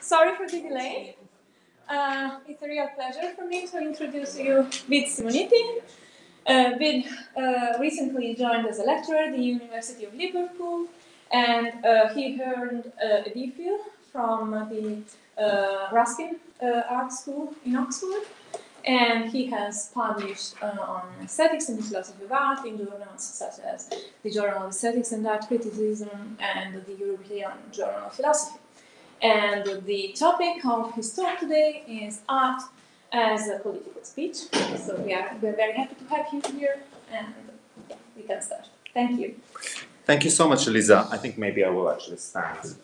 Sorry for the delay. It's a real pleasure for me to introduce you with Simoniti. Recently joined as a lecturer at the University of Liverpool, and he earned a DPhil from the Ruskin Art School in Oxford. And he has published on aesthetics and the philosophy of art in journals such as the Journal of Aesthetics and Art Criticism and the European Journal of Philosophy. And the topic of his talk today is art as a political speech. So we're very happy to have you here, and yeah, we can start. Thank you. Thank you so much, Elisa. I think maybe I will actually stand.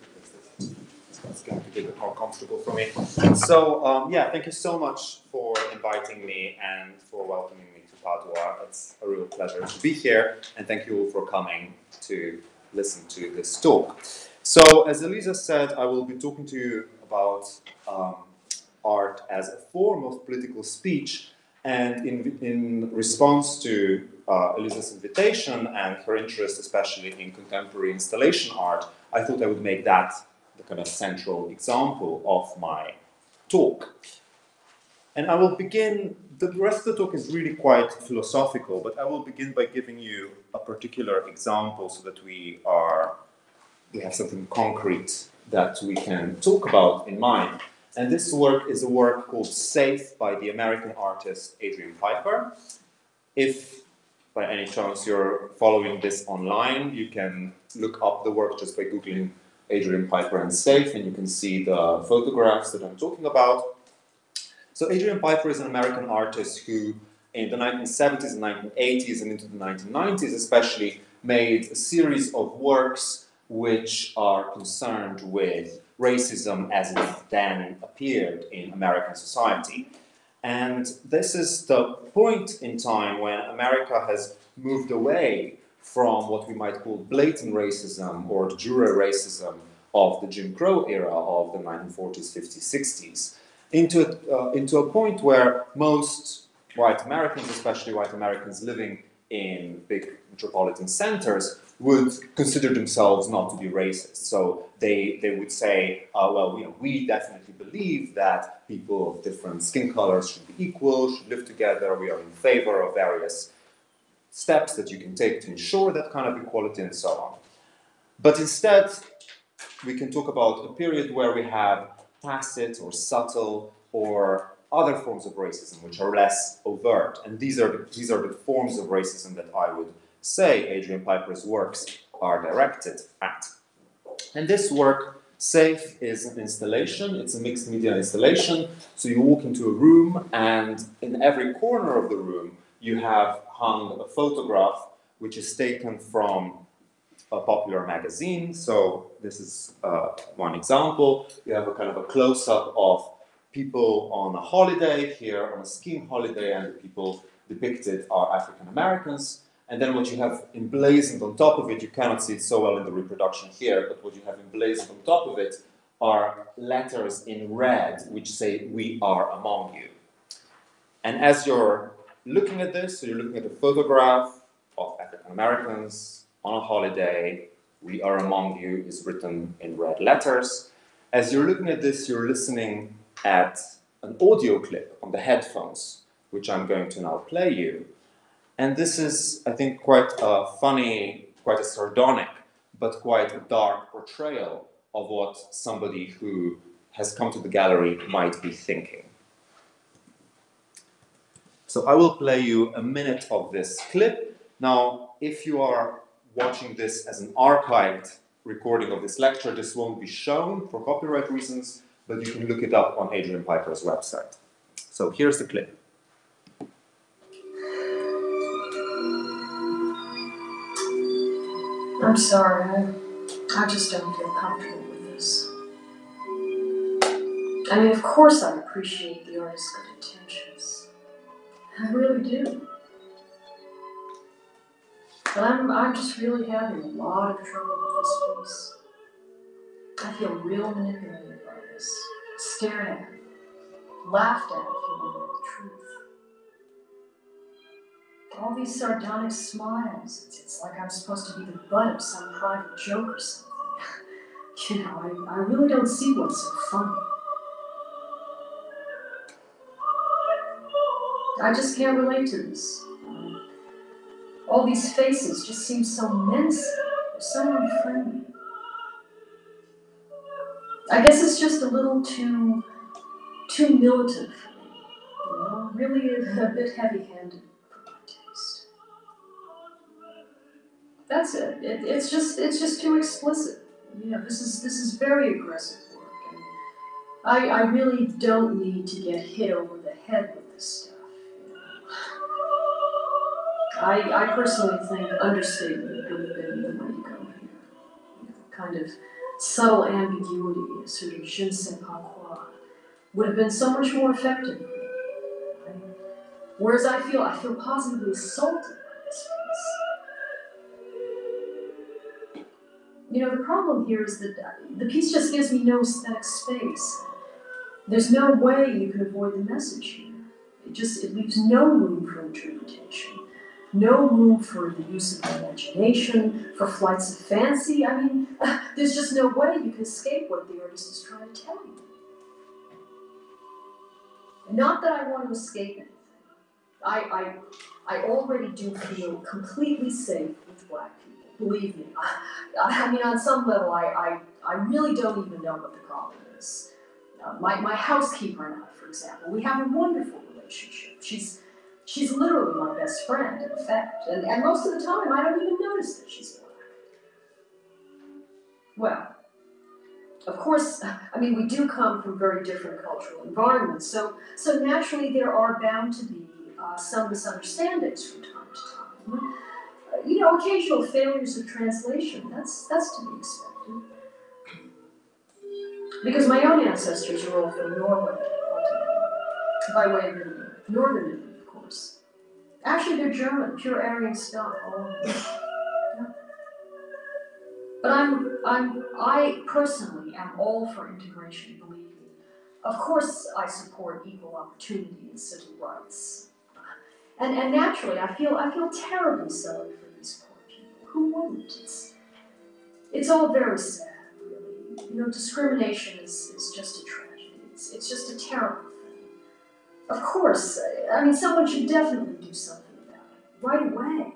It's going to be a bit more comfortable for me. So, yeah, thank you so much for inviting me and for welcoming me to Padua. It's a real pleasure to be here, and thank you all for coming to listen to this talk. So, as Elisa said, I will be talking to you about art as a form of political speech, and in response to Elisa's invitation and her interest, especially in contemporary installation art, I thought I would make that the kind of central example of my talk. And I will begin, the rest of the talk is really quite philosophical, but I will begin by giving you a particular example so that we have something concrete that we can talk about in mind. And this work is a work called Safe by the American artist Adrian Piper. If by any chance you're following this online, you can look up the work just by Googling Adrian Piper and Safe, and you can see the photographs that I'm talking about. So Adrian Piper is an American artist who, in the 1970s and 1980s and into the 1990s especially, made a series of works which are concerned with racism as it then appeared in American society. And this is the point in time when America has moved away from what we might call blatant racism or de jure racism of the Jim Crow era of the 1940s, 50s, 60s, into a point where most white Americans, especially white Americans living in big metropolitan centers, would consider themselves not to be racist. So they would say, we definitely believe that people of different skin colors should be equal, should live together, we are in favor of various steps that you can take to ensure that kind of equality and so on. But instead, we can talk about a period where we have tacit or subtle or other forms of racism which are less overt. And these are the forms of racism that I would say Adrian Piper's works are directed at. And this work, Safe, is an installation. It's a mixed media installation. So you walk into a room, and in every corner of the room, you have hung a photograph which is taken from a popular magazine. So this is one example. You have a kind of a close-up of people on a holiday here, on a skiing holiday, and the people depicted are African Americans. And then what you have emblazoned on top of it, you cannot see it so well in the reproduction here, but what you have emblazoned on top of it are letters in red which say, "We are among you." And as you're looking at this, so you're looking at a photograph of African Americans on a holiday, "We are among you" is written in red letters. As you're looking at this, you're listening at an audio clip on the headphones, which I'm going to now play you. And this is, I think, quite a funny, quite a sardonic, but quite a dark portrayal of what somebody who has come to the gallery might be thinking. So I will play you a minute of this clip. Now, if you are watching this as an archived recording of this lecture, this won't be shown for copyright reasons, but you can look it up on Adrian Piper's website. So here's the clip. I'm sorry, I just don't feel comfortable with this. I mean, of course I appreciate the artist's good intentions. I really do. But I'm just really having a lot of trouble with this piece. I feel real manipulated by this. Stared at, laughed at, if you want to know the truth. All these sardonic smiles. It's like I'm supposed to be the butt of some private joke or something. You know, I really don't see what's so funny. I just can't relate to this. All these faces just seem so menacing, so unfriendly. I guess it's just a little too militant for me. You know, really a bit heavy-handed for my taste. That's it. It's just too explicit. You know, this is very aggressive work, and I really don't need to get hit over the head with this stuff. I personally think understatement would have been the way to go here. You know, kind of subtle ambiguity, a sort of je ne sais pas quoi, would have been so much more effective. Right? Whereas I feel positively assaulted by this piece. You know, the problem here is that the piece just gives me no aesthetic space. There's no way you can avoid the message here. It leaves no room for interpretation. No room for the use of the imagination, for flights of fancy. I mean, there's just no way you can escape what the artist is trying to tell you. Not that I want to escape anything. I already do feel completely safe with black people. Believe me. I mean, on some level, I really don't even know what the problem is. My housekeeper and I, for example, we have a wonderful relationship. She's literally my best friend, in fact. And most of the time, I don't even notice that she's black. Well, of course, I mean, we do come from very different cultural environments, so naturally there are bound to be some misunderstandings from time to time. You know, occasional failures of translation, that's to be expected. Because my own ancestors are all from Norway, ultimately, by way of Italy. Northern Italy, of course. Actually, they're German, pure Aryan stock, all of them. Yeah. But I personally am all for integration, believe me. Of course, I support equal opportunity and civil rights. And naturally, I feel terribly sorry for these poor people. Who wouldn't? It's all very sad, really. You know, discrimination is just a tragedy. It's just a terrible thing. Of course, I mean, someone should definitely do something about it, right away.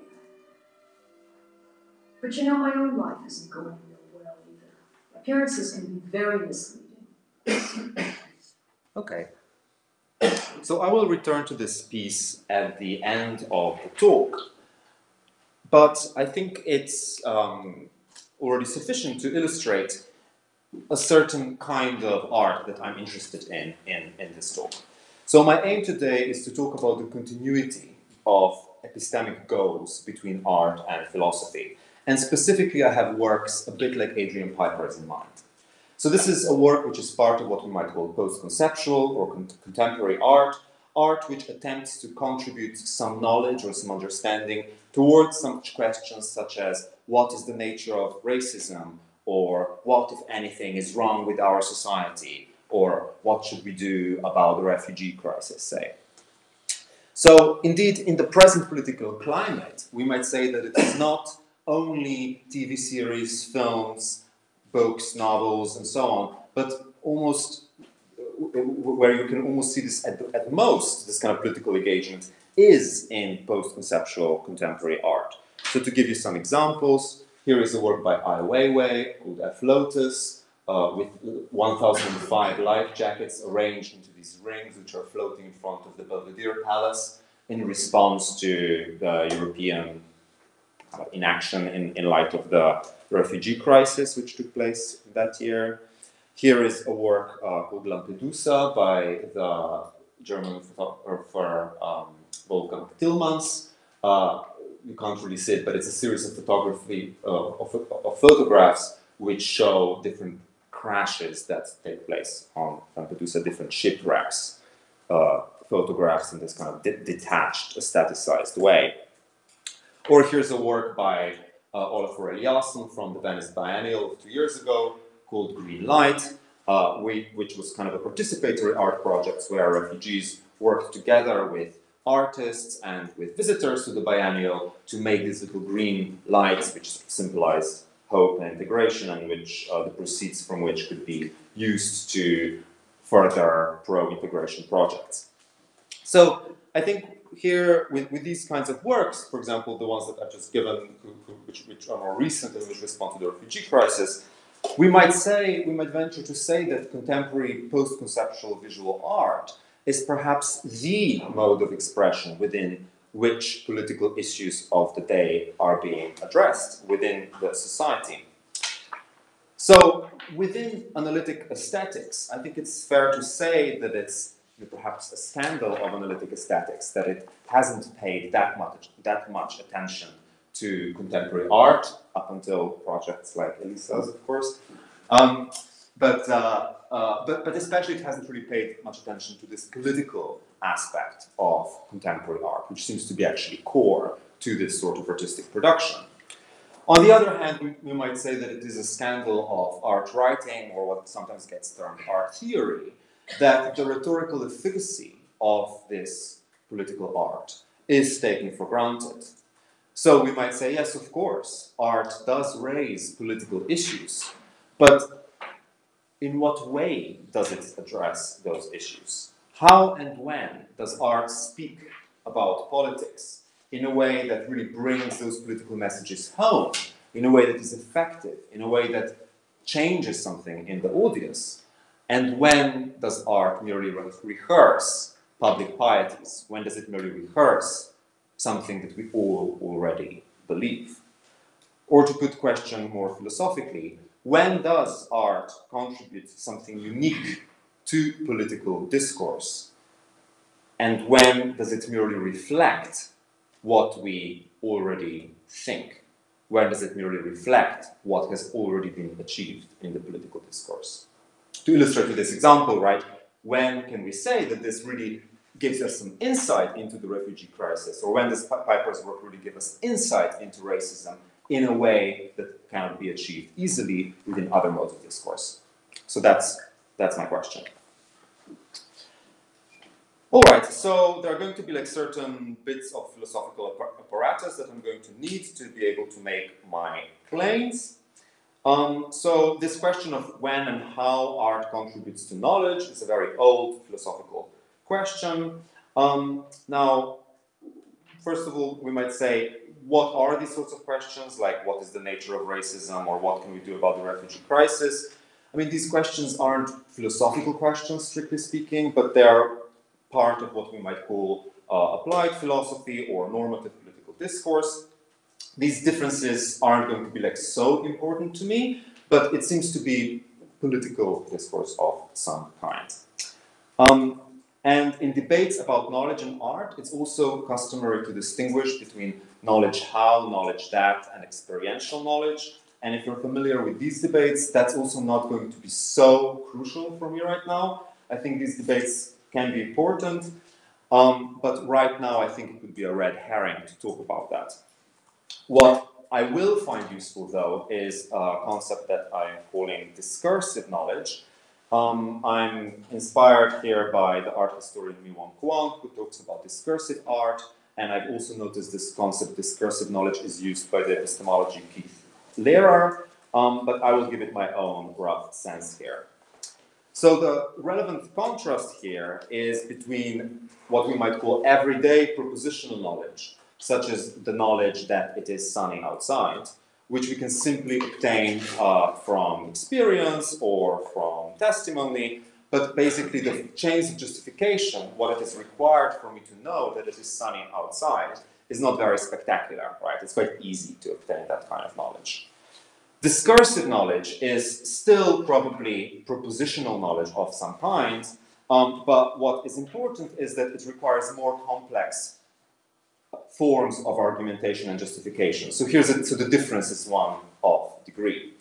But you know, my own life isn't going real well either. Appearances can be very misleading. Okay. So I will return to this piece at the end of the talk, but I think it's already sufficient to illustrate a certain kind of art that I'm interested in this talk. So my aim today is to talk about the continuity of epistemic goals between art and philosophy. And specifically, I have works a bit like Adrian Piper's in mind. So this is a work which is part of what we might call post-conceptual or contemporary art, art which attempts to contribute some knowledge or some understanding towards some questions such as what is the nature of racism, or what, if anything, is wrong with our society, or what should we do about the refugee crisis, say. So, indeed, in the present political climate, we might say that it is not only TV series, films, books, novels, and so on, but almost where you can almost see this at most, this kind of political engagement, is in post-conceptual contemporary art. So to give you some examples, here is a work by Ai Weiwei called F. Lotus, with 1,005 life jackets arranged into these rings which are floating in front of the Belvedere Palace in response to the European inaction in light of the refugee crisis which took place that year. Here is a work called Lampedusa by the German photographer Wolfgang Tillmans. You can't really see it, but it's a series of photographs which show different crashes that take place on Lampedusa, different shipwrecks, photographs in this kind of detached, aestheticized way. Or here's a work by Olafur Eliasson from the Venice Biennial 2 years ago called Green Light, which was kind of a participatory art project where refugees worked together with artists and with visitors to the biennial to make these little green lights which symbolize hope and integration, and which the proceeds from which could be used to further pro-integration projects. So I think here, with these kinds of works, for example, the ones that I've just given, which are more recent and which respond to the refugee crisis, we might venture to say that contemporary post-conceptual visual art is perhaps the mode of expression within which political issues of the day are being addressed within the society. So, within analytic aesthetics, I think it's fair to say that it's perhaps a scandal of analytic aesthetics that it hasn't paid that much attention to contemporary art up until projects like Elisa's, of course. But especially it hasn't really paid much attention to this political aspect of contemporary art, which seems to be actually core to this sort of artistic production. On the other hand, we might say that it is a scandal of art writing, or what sometimes gets termed art theory, that the rhetorical efficacy of this political art is taken for granted. So we might say, yes, of course, art does raise political issues, but in what way does it address those issues? How and when does art speak about politics in a way that really brings those political messages home, in a way that is effective, in a way that changes something in the audience? And when does art merely rehearse public pieties? When does it merely rehearse something that we all already believe? Or to put the question more philosophically, when does art contribute something unique to political discourse? And when does it merely reflect what we already think? When does it merely reflect what has already been achieved in the political discourse? To illustrate with this example, right, when can we say that this really gives us some insight into the refugee crisis, or when does Piper's work really give us insight into racism in a way that cannot be achieved easily within other modes of discourse? So that's my question. All right, so there are going to be like certain bits of philosophical apparatus that I'm going to need to be able to make my claims. So this question of when and how art contributes to knowledge is a very old philosophical question. Now, first of all, we might say, what are these sorts of questions? Like, what is the nature of racism, or what can we do about the refugee crisis? I mean, these questions aren't philosophical questions, strictly speaking, but they are part of what we might call applied philosophy or normative political discourse. These differences aren't going to be like so important to me, but it seems to be political discourse of some kind. And in debates about knowledge and art, it's also customary to distinguish between knowledge how, knowledge that, and experiential knowledge. And if you're familiar with these debates, that's also not going to be so crucial for me right now. I think these debates can be important, but right now I think it would be a red herring to talk about that. What I will find useful, though, is a concept that I'm calling discursive knowledge. I'm inspired here by the art historian Mi-Won Kwon, who talks about discursive art, and I've also noticed this concept, discursive knowledge, is used by the epistemology Keith Lehrer, but I will give it my own rough sense here. So the relevant contrast here is between what we might call everyday propositional knowledge, such as the knowledge that it is sunny outside, which we can simply obtain from experience or from testimony, but basically the chains of justification, what it is required for me to know that it is sunny outside, is not very spectacular, right? It's quite easy to obtain that kind of knowledge. Discursive knowledge is still probably propositional knowledge of some kind, but what is important is that it requires more complex forms of argumentation and justification. So so the difference is one of degree.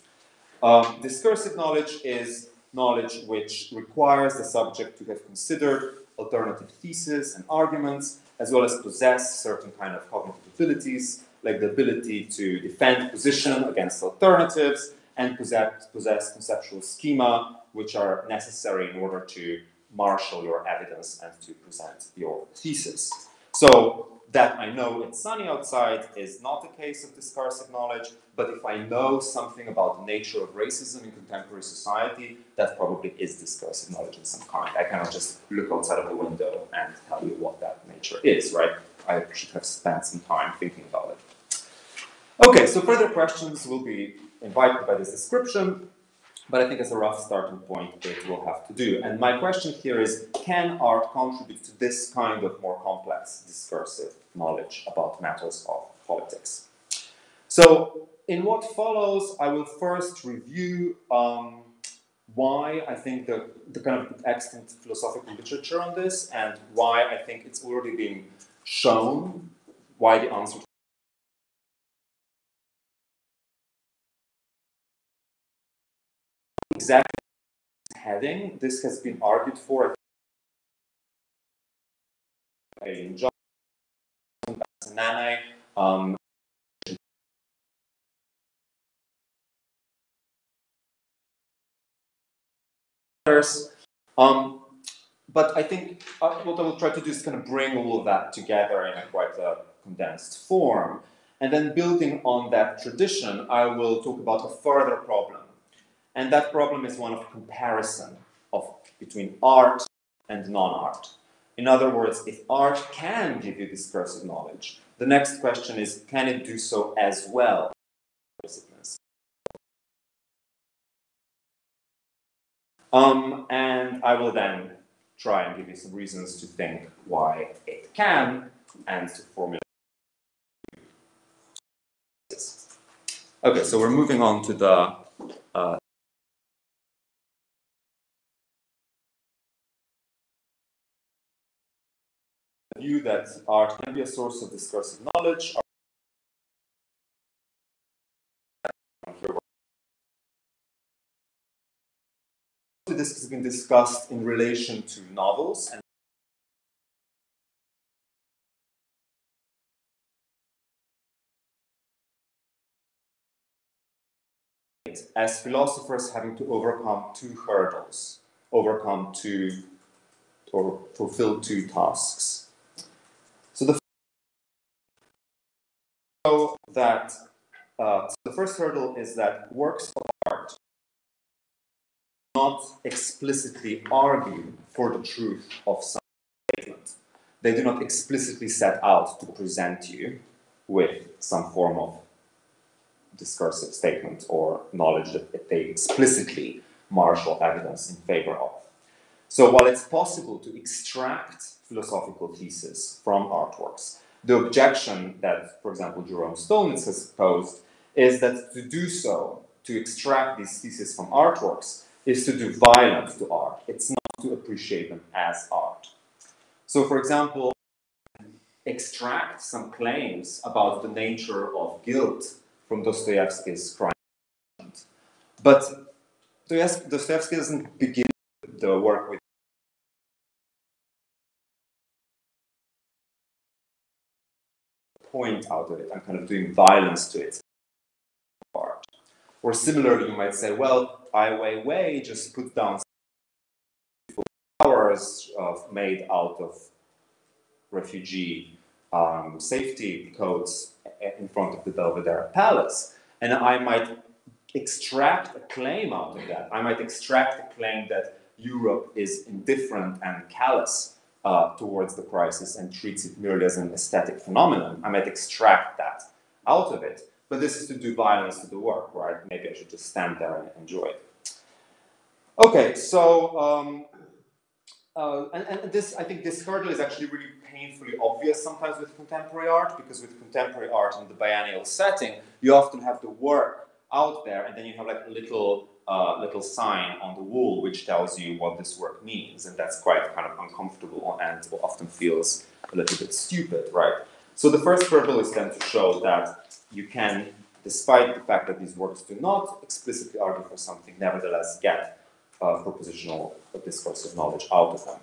Discursive knowledge is knowledge which requires the subject to have considered alternative theses and arguments, as well as possess certain kind of cognitive abilities, like the ability to defend position against alternatives, and possess conceptual schema, which are necessary in order to marshal your evidence and to present your thesis. So that I know it's sunny outside is not a case of discursive knowledge, but if I know something about the nature of racism in contemporary society, that probably is discursive knowledge in some kind. I cannot just look outside of the window and tell you what that nature is, right? I should have spent some time thinking about it. Okay, so further questions will be invited by this description, but I think as a rough starting point, it will have to do. And my question here is, can art contribute to this kind of more complex discursive knowledge about matters of politics? So, in what follows, I will first review why I think the kind of extant philosophical literature on this, and why I think it's already been shown, why the answer to exactly heading. This has been argued for in John, Nane, others. But I think what I will try to do is kind of bring all of that together in a quite a condensed form. And then building on that tradition, I will talk about a further problem. And that problem is one of comparison between art and non-art. In other words, if art can give you discursive knowledge, the next question is, can it do so as well? And I will then try and give you some reasons to think why it can, and to formulate this. Okay, so we're moving on to the view that art can be a source of discursive knowledge. This has been discussed in relation to novels, and as philosophers having to overcome two hurdles, overcome two, or fulfill two tasks. So the first hurdle is that works of art not explicitly argue for the truth of some statement. They do not explicitly set out to present you with some form of discursive statement or knowledge that they explicitly marshal evidence in favor of. So while it's possible to extract philosophical theses from artworks, the objection that, for example, Jerome Stolnitz has posed is that to do so, to extract these theses from artworks, is to do violence to art. It's not to appreciate them as art. So, for example, extract some claims about the nature of guilt from Dostoevsky's Crime. But Dostoevsky doesn't begin the work with point out of it and kind of doing violence to its part. Or similarly, you might say, well, Ai Weiwei just put down flowers made out of refugee safety coats in front of the Belvedere Palace. And I might extract a claim out of that. I might extract a claim that Europe is indifferent and callous towards the crisis and treats it merely as an aesthetic phenomenon. I might extract that out of it. But this is to do violence to the work, right? Maybe I should just stand there and enjoy it. Okay, so and this, I think this hurdle is actually really painfully obvious sometimes with contemporary art, because with contemporary art in the biennial setting, you often have the work out there, and then you have like a little sign on the wall which tells you what this work means, and that's quite kind of uncomfortable and often feels a little bit stupid, right? So the first hurdle is then to show that you can, despite the fact that these works do not explicitly argue for something, nevertheless get propositional discursive knowledge out of them.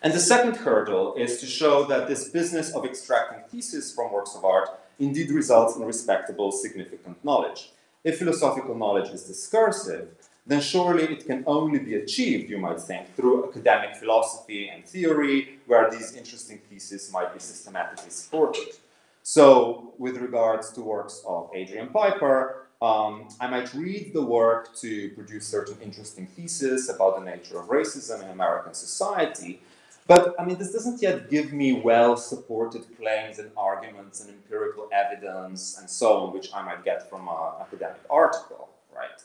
And the second hurdle is to show that this business of extracting theses from works of art indeed results in respectable, significant knowledge. If philosophical knowledge is discursive, then surely it can only be achieved, you might think, through academic philosophy and theory, where these interesting theses might be systematically supported. So, with regards to works of Adrian Piper, I might read the work to produce certain interesting theses about the nature of racism in American society, but I mean, this doesn't yet give me well-supported claims and arguments and empirical evidence and so on, which I might get from an academic article, right?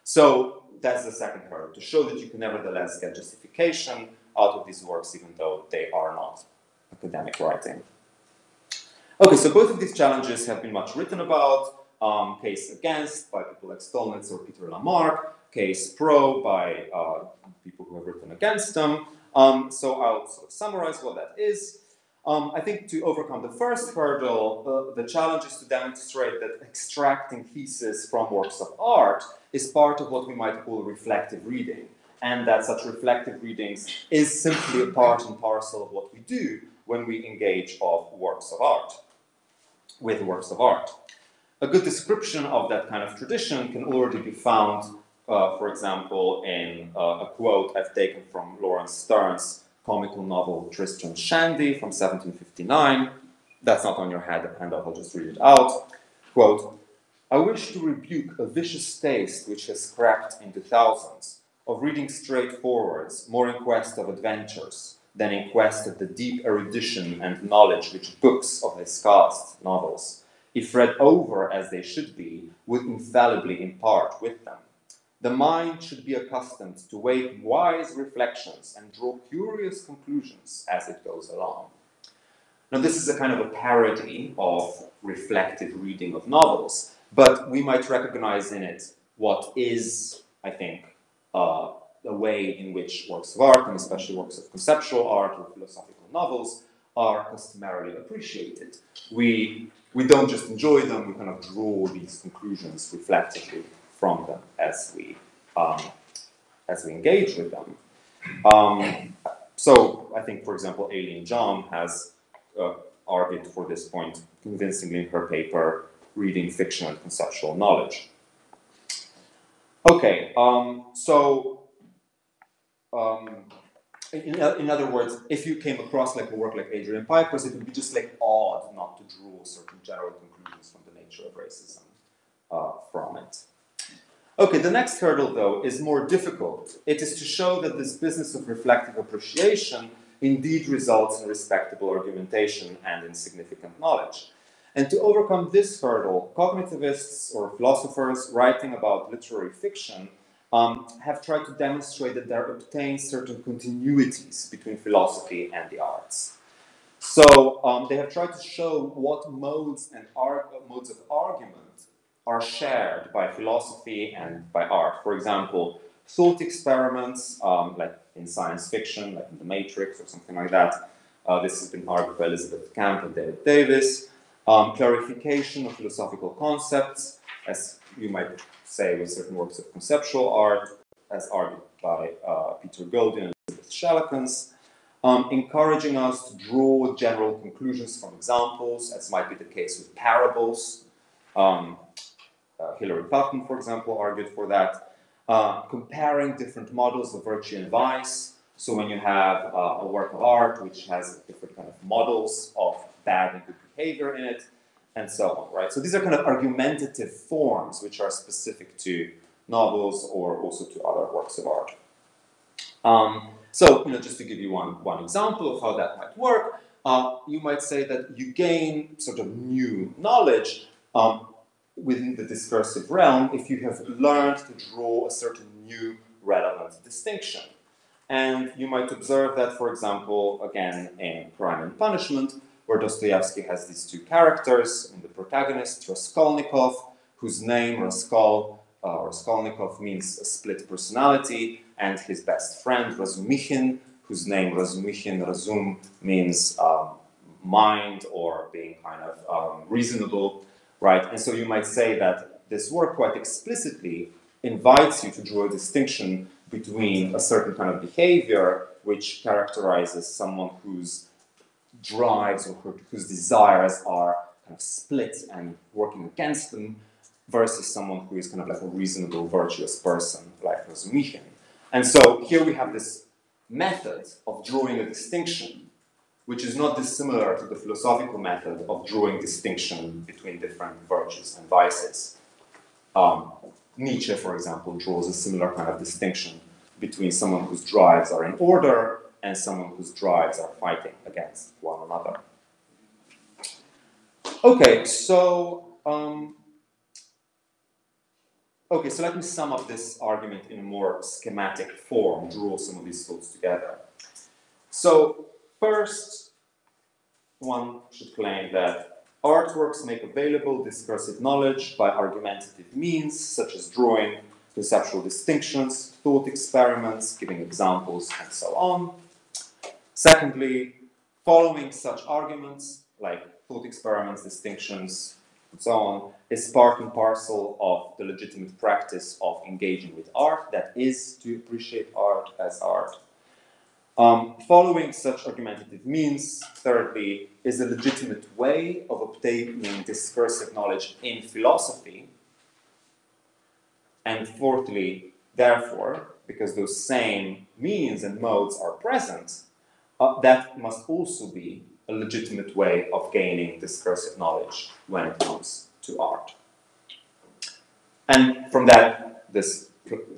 So that's the second hurdle, to show that you can nevertheless get justification out of these works, even though they are not academic writing. Okay, so both of these challenges have been much written about. Case against by people like Stolnitz or Peter Lamarck, case pro by people who have written against them. So I'll sort of summarize what that is. I think to overcome the first hurdle, the challenge is to demonstrate that extracting theses from works of art is part of what we might call reflective reading, and that such reflective readings is simply a part and parcel of what we do when we engage with works of art. A good description of that kind of tradition can already be found, for example, in a quote I've taken from Lawrence Stern's comical novel Tristram Shandy from 1759. That's not on your handout, I'll just read it out. Quote, I wish to rebuke a vicious taste which has crept into thousands, of reading straightforwards, more in quest of adventures, than in quest of the deep erudition and knowledge which books of this cast, novels, if read over as they should be, would infallibly impart with them. The mind should be accustomed to make wise reflections and draw curious conclusions as it goes along. Now, this is a kind of a parody of reflective reading of novels, but we might recognize in it what is, I think, the way in which works of art, and especially works of conceptual art or philosophical novels, are customarily appreciated. We don't just enjoy them, we kind of draw these conclusions reflectively from them as we engage with them. So I think, for example, Aileen John has argued for this point convincingly in her paper, Reading Fiction and Conceptual Knowledge. Okay, in other words, if you came across like a work like Adrian Piper's, it would be just like odd not to draw certain general conclusions from the nature of racism from it. Okay, the next hurdle, though, is more difficult. It is to show that this business of reflective appreciation indeed results in respectable argumentation and in significant knowledge. And to overcome this hurdle, cognitivists or philosophers writing about literary fiction have tried to demonstrate that there obtain certain continuities between philosophy and the arts. So they have tried to show what modes of argument are shared by philosophy and by art. For example, thought experiments, like in science fiction, like in The Matrix or something like that. This has been argued by Elizabeth Camp and David Davis. Clarification of philosophical concepts, as you might say with certain works of conceptual art, as argued by Peter Goldin and Elizabeth Shallakins. Encouraging us to draw general conclusions from examples, as might be the case with parables. Hilary Putnam, for example, argued for that. Comparing different models of virtue and vice. So when you have a work of art which has different kind of models of bad and good behavior in it, and so on, right? So these are kind of argumentative forms which are specific to novels or also to other works of art. So, just to give you one example of how that might work, you might say that you gain sort of new knowledge within the discursive realm if you have learned to draw a certain new relevant distinction. And you might observe that, for example, again, in Crime and Punishment, where Dostoevsky has these two characters, and the protagonist, Raskolnikov, whose name, Raskolnikov means a split personality, and his best friend, Razumikhin, whose name, Razum, means mind or being kind of reasonable, right? And so you might say that this work quite explicitly invites you to draw a distinction between a certain kind of behavior which characterizes someone whose drives or whose desires are kind of split and working against them, versus someone who is kind of like a reasonable, virtuous person, like Razumihin. And so here we have this method of drawing a distinction, which is not dissimilar to the philosophical method of drawing distinction between different virtues and vices. Nietzsche, for example, draws a similar kind of distinction between someone whose drives are in order and someone whose drives are fighting against one another. Okay, so let me sum up this argument in a more schematic form, draw some of these thoughts together. So first, one should claim that artworks make available discursive knowledge by argumentative means, such as drawing conceptual distinctions, thought experiments, giving examples, and so on. Secondly, following such arguments, like thought experiments, distinctions, and so on, is part and parcel of the legitimate practice of engaging with art, that is, to appreciate art as art. Following such argumentative means, thirdly, is a legitimate way of obtaining discursive knowledge in philosophy. And fourthly, therefore, because those same means and modes are present, that must also be a legitimate way of gaining discursive knowledge when it comes to art. And from that, this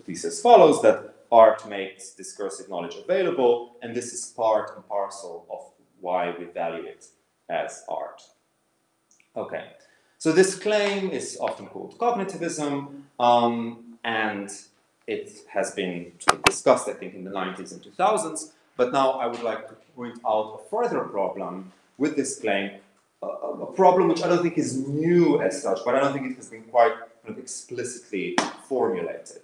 thesis follows that art makes discursive knowledge available, and this is part and parcel of why we value it as art. Okay, so this claim is often called cognitivism, and it has been discussed, I think, in the 90s and 2000s, but now I would like to point out a further problem with this claim, a problem which I don't think is new as such, but I don't think it has been quite kind of explicitly formulated.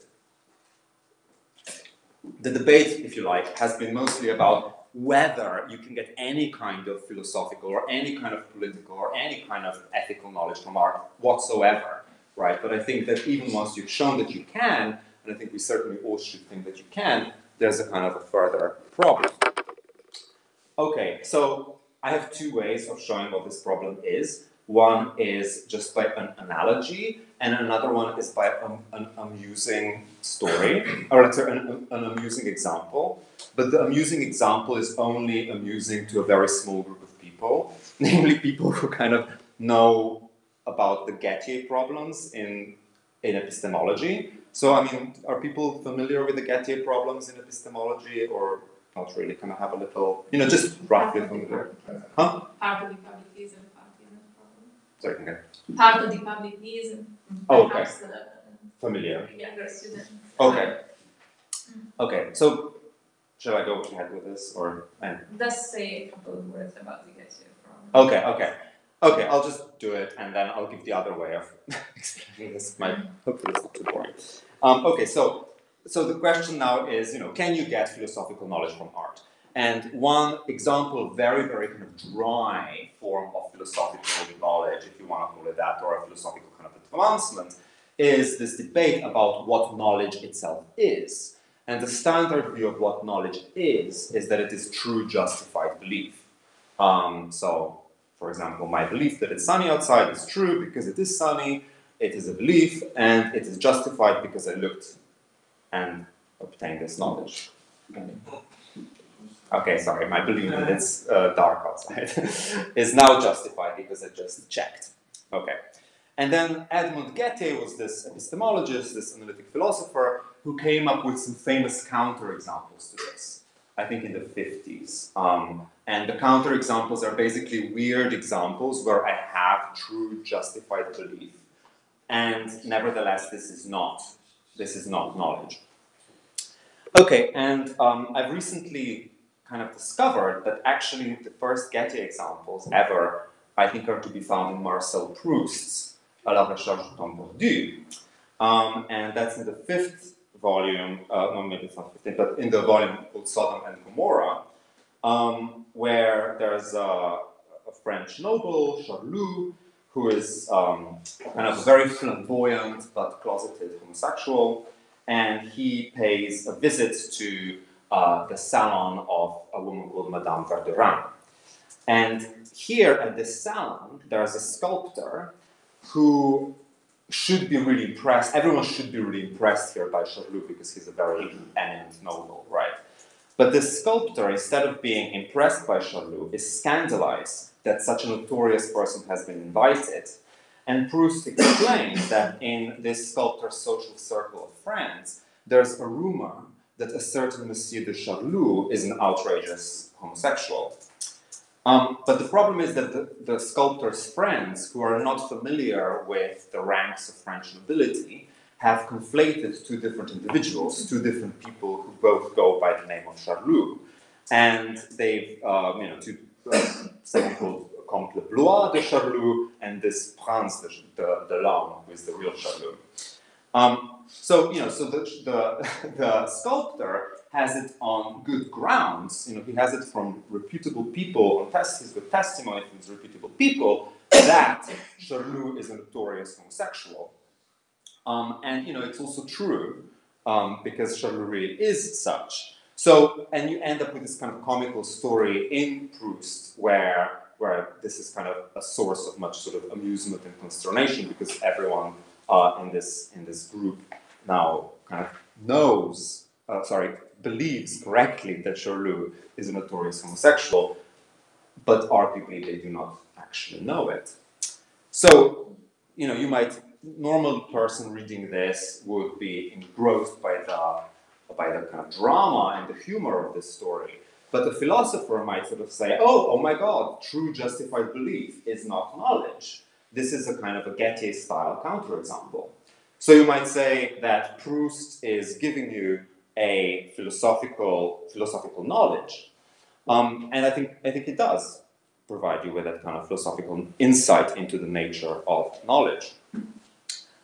The debate, if you like, has been mostly about whether you can get any kind of philosophical or any kind of political or any kind of ethical knowledge from art whatsoever, right? But I think that even once you've shown that you can, and I think we certainly all should think that you can, there's a kind of a further problem. Okay, so I have two ways of showing what this problem is. One is just by an analogy, and another one is by an amusing story, or let's say an amusing example. But the amusing example is only amusing to a very small group of people, namely people who kind of know about the Gettier problems in epistemology. So, I mean, are people familiar with the Gettier problems in epistemology, or not really? Kind of have a little, just roughly familiar? Huh? Part of the public reason, part isn't problem. Sorry, okay. Part of the public reason. Oh, okay. Familiar. Younger student. Okay. Okay. So, shall I go ahead with this, or? Just say a couple of words about the Gettier problem. Okay. I'll just do it, and then I'll give the other way of explaining this. Hopefully, it's not too boring. Okay. So the question now is, can you get philosophical knowledge from art? And one example, very, very kind of dry form of philosophical knowledge, if you want to call it that, or a philosophical kind of advancement, is this debate about what knowledge itself is. And the standard view of what knowledge is that it is true, justified belief. So, for example, my belief that it's sunny outside is true because it is sunny, it is a belief, and it is justified because I looked and obtain this knowledge. Okay, sorry, my belief that it's dark outside is now justified because I just checked. Okay. And then Edmund Gettier was this epistemologist, this analytic philosopher, who came up with some famous counterexamples to this, I think in the 50s. And the counterexamples are basically weird examples where I have true justified belief. And nevertheless, this is not knowledge. Okay, and I've recently kind of discovered that actually the first Gettier examples ever, I think, are to be found in Marcel Proust's À la recherche du temps perdu. And that's in the 5th volume, no, maybe it's not 15th, but in the volume called Sodom and Gomorrah, where there's a French noble, Charlus, who is kind of a very flamboyant but closeted homosexual, and he pays a visit to the salon of a woman called Madame Verdurin. And here at this salon, there's a sculptor who should be really impressed. Everyone should be really impressed here by Charlot because he's a very eminent noble, right? But the sculptor, instead of being impressed by Charlot, is scandalized that such a notorious person has been invited. And Proust explains that in this sculptor's social circle of friends, there's a rumor that a certain Monsieur de Charlot is an outrageous homosexual. But the problem is that the sculptor's friends, who are not familiar with the ranks of French nobility, have conflated two different individuals, two different people who both go by the name of Charlot. And they've, someone called Comte Le Blois de Charlot and this Prince de Laume, who is the real Charlot. So the sculptor has it on good grounds. He has it from reputable people, he's got testimony from these reputable people that Charlot is a notorious homosexual. And it's also true because Charlot really is such. So, and you end up with this kind of comical story in Proust where this is kind of a source of much sort of amusement and consternation because everyone in this group now kind of believes correctly that Charlot is a notorious homosexual, but arguably they do not actually know it. So, normal person reading this would be engrossed by the kind of drama and the humor of this story. But the philosopher might sort of say, oh my God, true justified belief is not knowledge. This is a kind of a Gettier-style counterexample. So you might say that Proust is giving you a philosophical knowledge, and I think it does provide you with that kind of philosophical insight into the nature of knowledge.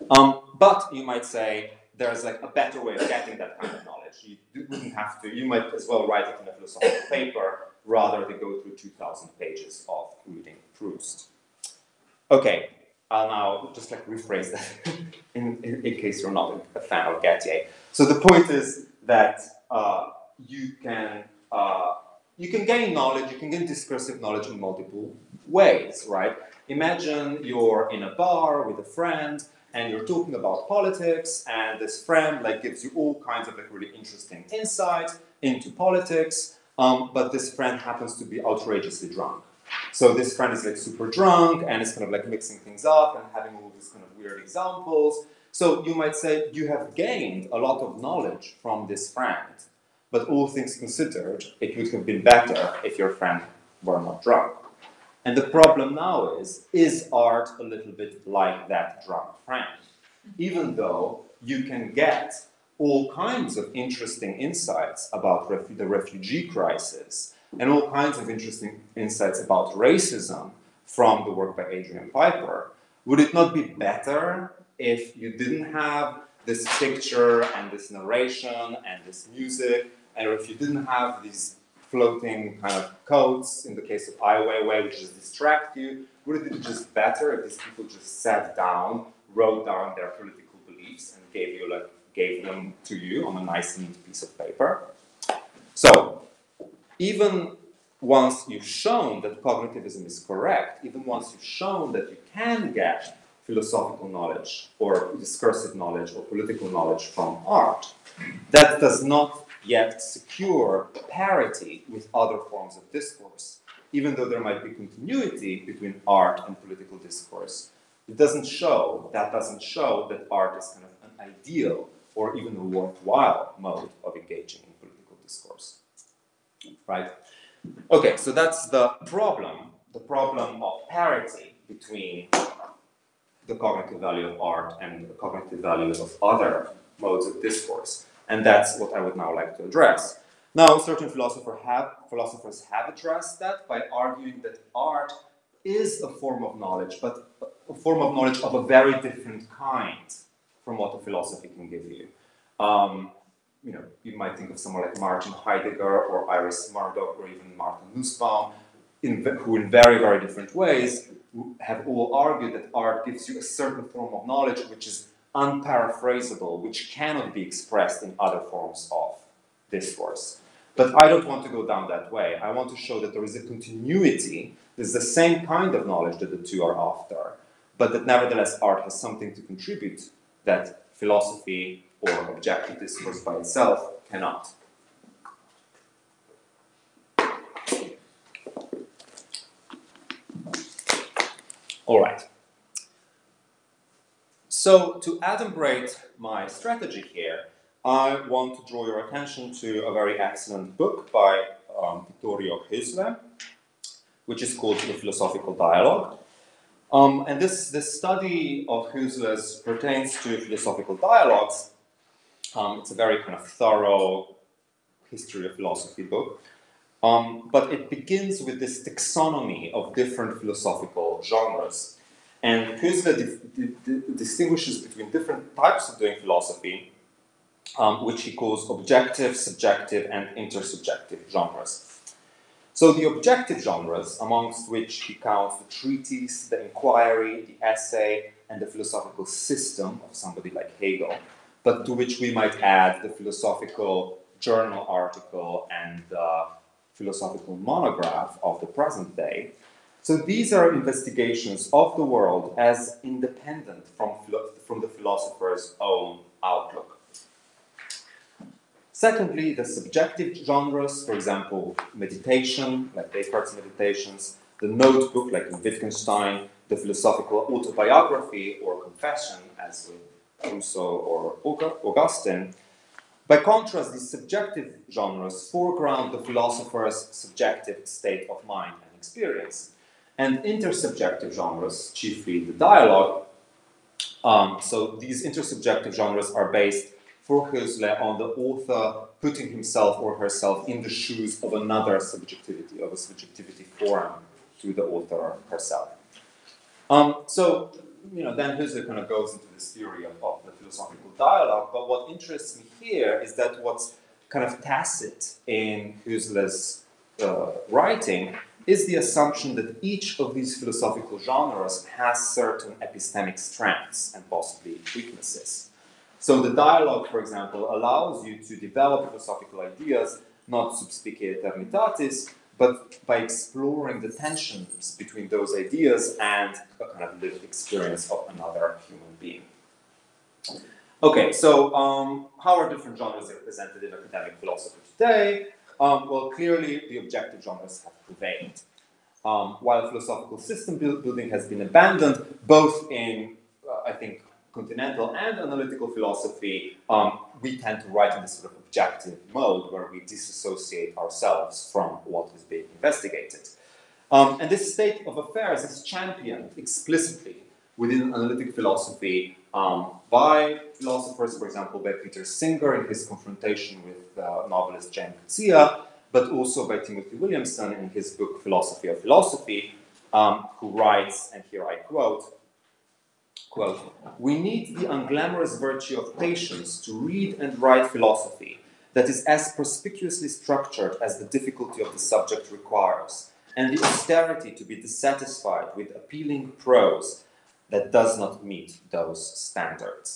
But you might say there's like a better way of getting that kind of knowledge. You wouldn't have to. You might as well write it in a philosophical paper rather than go through 2,000 pages of reading Proust. Okay, I'll now just rephrase that in case you're not a fan of Gettier. So the point is that you can gain knowledge, you can gain discursive knowledge in multiple ways, right? Imagine you're in a bar with a friend and you're talking about politics, and this friend gives you all kinds of really interesting insight into politics, but this friend happens to be outrageously drunk. So this friend is super drunk and is kind of mixing things up and having all these kind of weird examples. So you might say you have gained a lot of knowledge from this friend, but all things considered, it would have been better if your friend were not drunk. And the problem now is art a little bit like that drunk friend? Even though you can get all kinds of interesting insights about the refugee crisis and all kinds of interesting insights about racism from the work by Adrian Piper, would it not be better if you didn't have this picture and this narration and this music, and if you didn't have these floating kind of codes, in the case of Ai Weiwei, which just distract you? Would it be just better if these people just sat down, wrote down their political beliefs, and gave them to you on a nice, neat piece of paper? So, even once you've shown that cognitivism is correct, even once you've shown that you can get philosophical knowledge, or discursive knowledge, or political knowledge from art, that does not yet secure parity with other forms of discourse. Even though there might be continuity between art and political discourse, that doesn't show that art is kind of an ideal or even a worthwhile mode of engaging in political discourse. Right? Okay, so that's the problem of parity between the cognitive value of art and the cognitive value of other modes of discourse. And that's what I would now like to address. Now, certain philosophers have addressed that by arguing that art is a form of knowledge, but a form of knowledge of a very different kind from what a philosophy can give you. You might think of someone like Martin Heidegger or Iris Murdoch or even Martin Nussbaum, who in very, very different ways have all argued that art gives you a certain form of knowledge which is unparaphrasable, which cannot be expressed in other forms of discourse. But I don't want to go down that way. I want to show that there is a continuity. There's the same kind of knowledge that the two are after, but that nevertheless art has something to contribute that philosophy or objective discourse by itself cannot. All right. So to adumbrate my strategy here, I want to draw your attention to a very excellent book by Vittorio Hösle, which is called The Philosophical Dialogue. And this study of Hösle's pertains to philosophical dialogues. It's a very kind of thorough history of philosophy book. But it begins with this taxonomy of different philosophical genres. And Hösle distinguishes between different types of doing philosophy, which he calls objective, subjective, and intersubjective genres. So the objective genres, amongst which he counts the treatise, the inquiry, the essay, and the philosophical system of somebody like Hegel, but to which we might add the philosophical journal article and the philosophical monograph of the present day. So these are investigations of the world as independent from the philosopher's own outlook. Secondly, the subjective genres, for example, meditation, like Descartes' Meditations, the notebook, like in Wittgenstein, the philosophical autobiography or confession, as with Rousseau or Augustine. By contrast, these subjective genres foreground the philosopher's subjective state of mind and experience. And intersubjective genres, chiefly the dialogue, so these intersubjective genres are based for Hösle on the author putting himself or herself in the shoes of another subjectivity, of a subjectivity foreign to the author herself. So, then Hösle kind of goes into this theory of the philosophical dialogue, but what interests me here is that what's kind of tacit in Hösle's writing is the assumption that each of these philosophical genres has certain epistemic strengths and possibly weaknesses. So the dialogue, for example, allows you to develop philosophical ideas, not subspice eternitatis, but by exploring the tensions between those ideas and a kind of lived experience of another human being. Okay, so how are different genres represented in academic philosophy today? Well, clearly the objective genres have prevailed. While philosophical system building has been abandoned, both in, I think, continental and analytical philosophy, we tend to write in this sort of objective mode where we disassociate ourselves from what is being investigated. And this state of affairs is championed explicitly within analytic philosophy by philosophers, for example, by Peter Singer in his confrontation with novelist Jane Coetzee, but also by Timothy Williamson in his book Philosophy of Philosophy, who writes, and here I quote, "We need the unglamorous virtue of patience to read and write philosophy that is as perspicuously structured as the difficulty of the subject requires, and the austerity to be dissatisfied with appealing prose that does not meet those standards.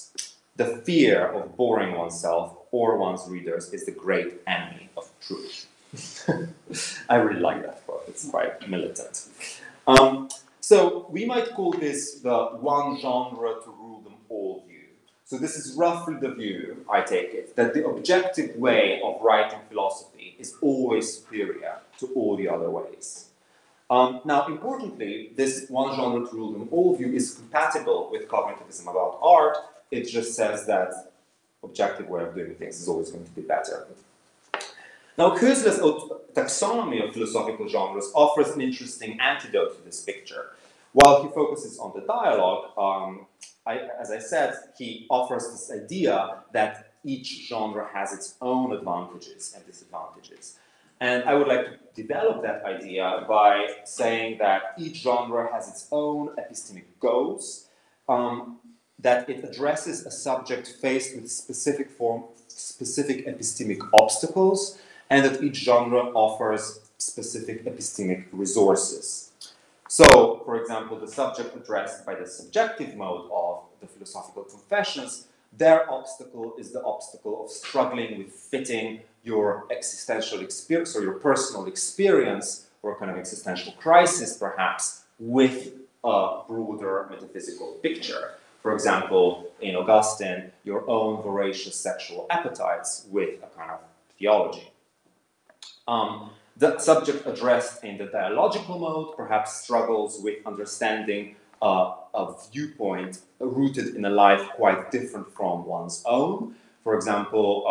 The fear of boring oneself or one's readers is the great enemy of truth." I really like that quote, it's quite militant. So we might call this the one genre to rule them all view. So this is roughly the view, I take it, that the objective way of writing philosophy is always superior to all the other ways. Now, importantly, this one genre to rule them all view is compatible with cognitivism about art. It just says that objective way of doing things is always going to be better. Now, Hösle's taxonomy of philosophical genres offers an interesting antidote to this picture. While he focuses on the dialogue, as I said, he offers this idea that each genre has its own advantages and disadvantages. And I would like to develop that idea by saying that each genre has its own epistemic goals, that it addresses a subject faced with specific epistemic obstacles, and that each genre offers specific epistemic resources. So, for example, the subject addressed by the subjective mode of the philosophical confessions, their obstacle is the obstacle of struggling with fitting your existential experience or your personal experience or kind of existential crisis, perhaps, with a broader metaphysical picture. For example, in Augustine, your own voracious sexual appetites with a kind of theology. The subject addressed in the dialogical mode perhaps struggles with understanding a viewpoint rooted in a life quite different from one's own. For example,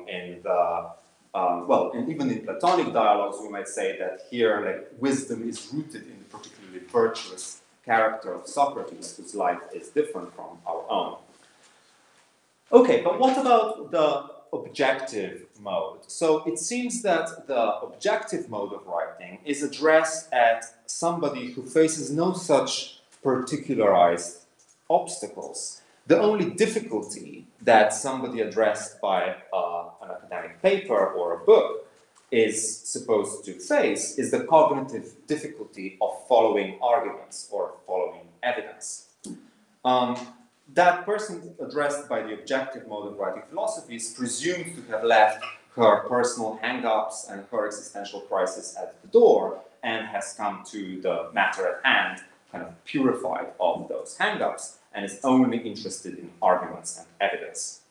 and even in Platonic dialogues, we might say that here, like, wisdom is rooted in the particularly virtuous character of Socrates, whose life is different from our own. Okay, but what about the objective mode? So it seems that the objective mode of writing is addressed at somebody who faces no such particularized obstacles. The only difficulty that somebody addressed by an academic paper or a book is supposed to face is the cognitive difficulty of following arguments or following evidence. That person addressed by the objective mode of writing philosophy is presumed to have left her personal hang-ups and her existential crisis at the door and has come to the matter at hand, kind of purified of those hang-ups, and is only interested in arguments and evidence.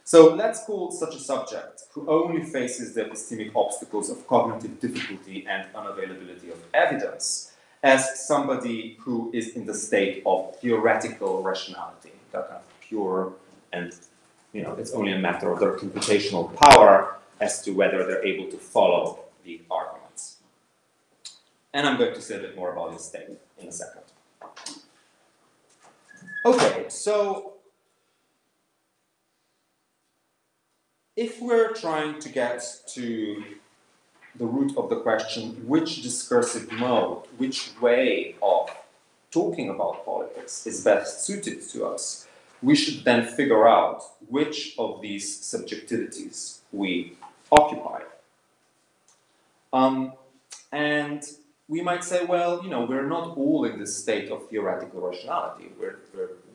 So let's call such a subject, who only faces the epistemic obstacles of cognitive difficulty and unavailability of evidence, as somebody who is in the state of theoretical rationality, that kind of pure, and it's only a matter of their computational power as to whether they're able to follow the arguments. And I'm going to say a bit more about this state in a second. Okay, so if we're trying to get to the root of the question, which discursive mode, which way of talking about politics is best suited to us, we should then figure out which of these subjectivities we occupy. And we might say, well, we're not all in this state of theoretical rationality. We're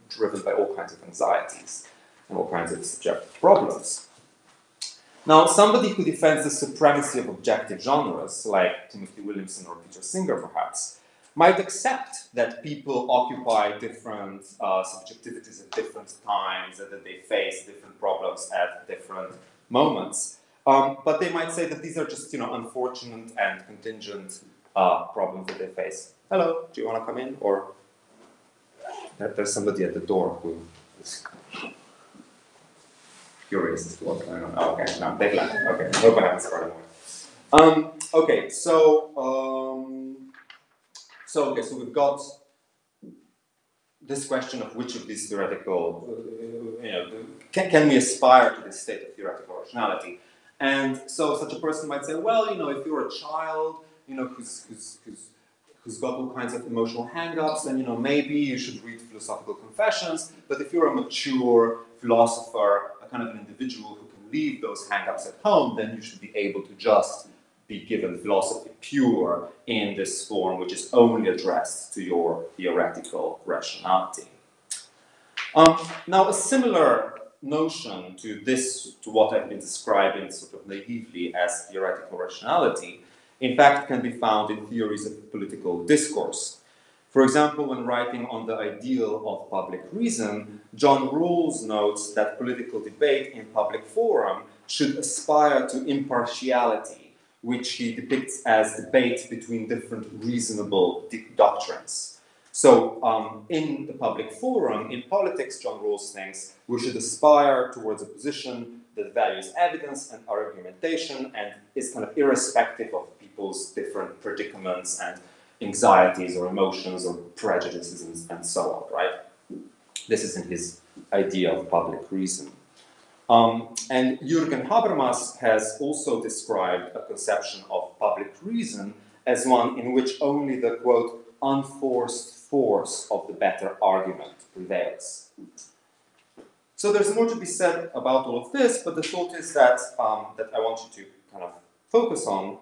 driven by all kinds of anxieties and all kinds of subjective problems. Now, somebody who defends the supremacy of objective genres, like Timothy Williamson or Peter Singer perhaps, might accept that people occupy different subjectivities at different times, and that they face different problems at different moments. But they might say that these are just, unfortunate and contingent problems that they face. Hello, do you want to come in? Or there's somebody at the door who is curious as to what's going on. Oh, okay, no, they've left. Okay, I hope I haven't started more. Okay, so we've got this question of which of these theoretical, can we aspire to this state of theoretical rationality? And so such a person might say, well, if you're a child, who's got all kinds of emotional hang-ups, then, maybe you should read philosophical confessions. But if you're a mature philosopher, a kind of an individual who can leave those hang-ups at home, then you should be able to just be given philosophy pure in this form, which is only addressed to your theoretical rationality. Now, a similar notion to what I've been describing sort of naively as theoretical rationality, in fact, can be found in theories of political discourse. For example, when writing on the ideal of public reason, John Rawls notes that political debate in public forum should aspire to impartiality, which he depicts as debate between different reasonable doctrines. So, in the public forum, in politics, John Rawls thinks we should aspire towards a position that values evidence and argumentation and is kind of irrespective of people's different predicaments and anxieties or emotions or prejudices and so on, right? This is in his idea of public reason. And Jürgen Habermas has also described a conception of public reason as one in which only the, quote, unforced force of the better argument prevails. So there's more to be said about all of this, but the thought is that, that I want you to kind of focus on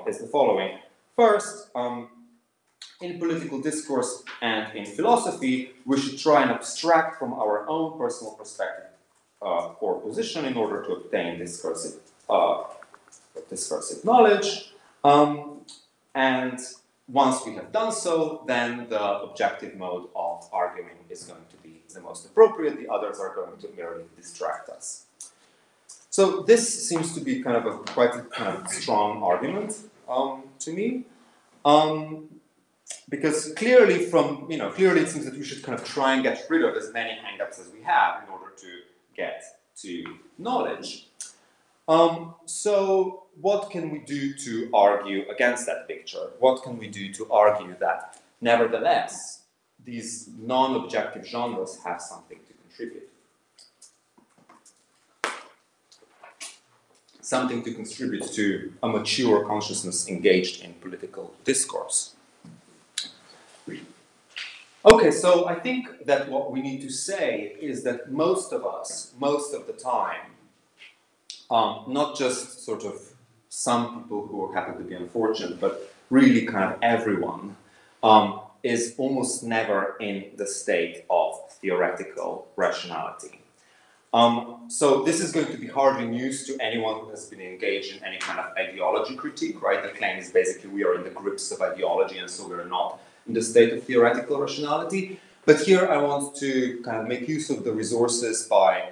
is the following. First, in political discourse and in philosophy, we should try and abstract from our own personal perspective or position in order to obtain discursive knowledge. And once we have done so, then the objective mode of arguing is going to be the most appropriate. The others are going to merely distract us. So this seems to be kind of a quite kind of strong argument to me, because clearly clearly it seems that we should kind of try and get rid of as many hang-ups as we have in order to get to knowledge. So what can we do to argue against that picture? What can we do to argue that, nevertheless, these non-objective genres have something to contribute? Something to contribute to a mature consciousness engaged in political discourse. Okay, so I think that what we need to say is that most of us, most of the time, not just sort of some people who happen to be unfortunate, but really kind of everyone, is almost never in the state of theoretical rationality. So this is going to be hardly news to anyone who has been engaged in any kind of ideology critique, right? The claim is basically we are in the grips of ideology and so we're not in the state of theoretical rationality. But here I want to kind of make use of the resources by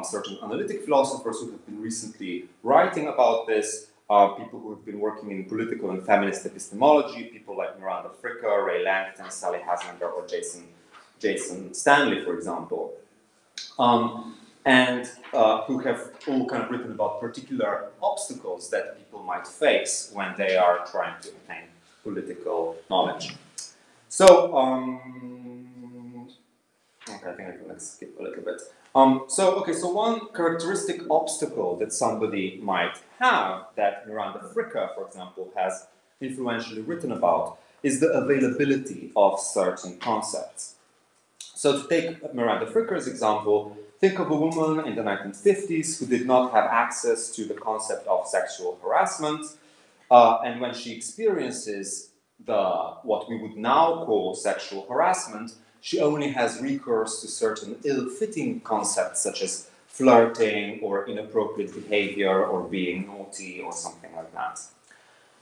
certain analytic philosophers who have been recently writing about this, people who have been working in political and feminist epistemology, people like Miranda Fricker, Ray Langton, Sally Haslanger, or Jason Stanley, for example. And who have all kind of written about particular obstacles that people might face when they are trying to obtain political knowledge. So, okay, I think I can skip a little bit. So one characteristic obstacle that somebody might have that Miranda Fricker, for example, has influentially written about is the availability of certain concepts. So to take Miranda Fricker's example, think of a woman in the 1950s who did not have access to the concept of sexual harassment, and when she experiences what we would now call sexual harassment, she only has recourse to certain ill-fitting concepts such as flirting or inappropriate behavior or being naughty or something like that.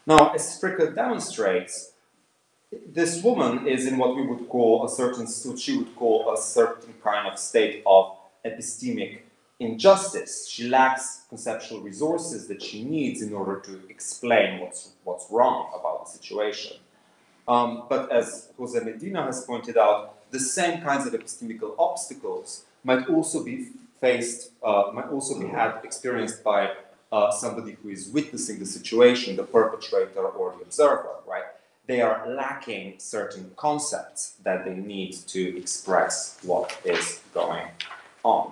Now, as Fricker demonstrates, this woman is in what we would call what she would call a certain kind of state of epistemic injustice. She lacks conceptual resources that she needs in order to explain what's wrong about the situation. But as Jose Medina has pointed out, the same kinds of epistemical obstacles might also be experienced by somebody who is witnessing the situation, the perpetrator or the observer, right? They are lacking certain concepts that they need to express what is going on.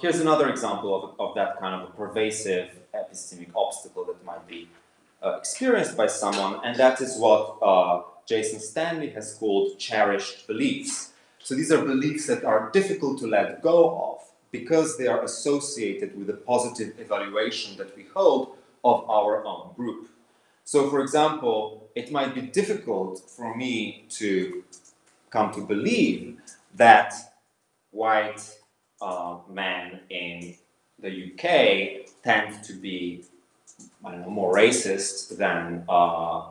Here's another example of that kind of a pervasive epistemic obstacle that might be experienced by someone, and that is what Jason Stanley has called cherished beliefs. So these are beliefs that are difficult to let go of because they are associated with a positive evaluation that we hold of our own group. So, for example, it might be difficult for me to come to believe that white men in the UK tend to be, I don't know, more racist than I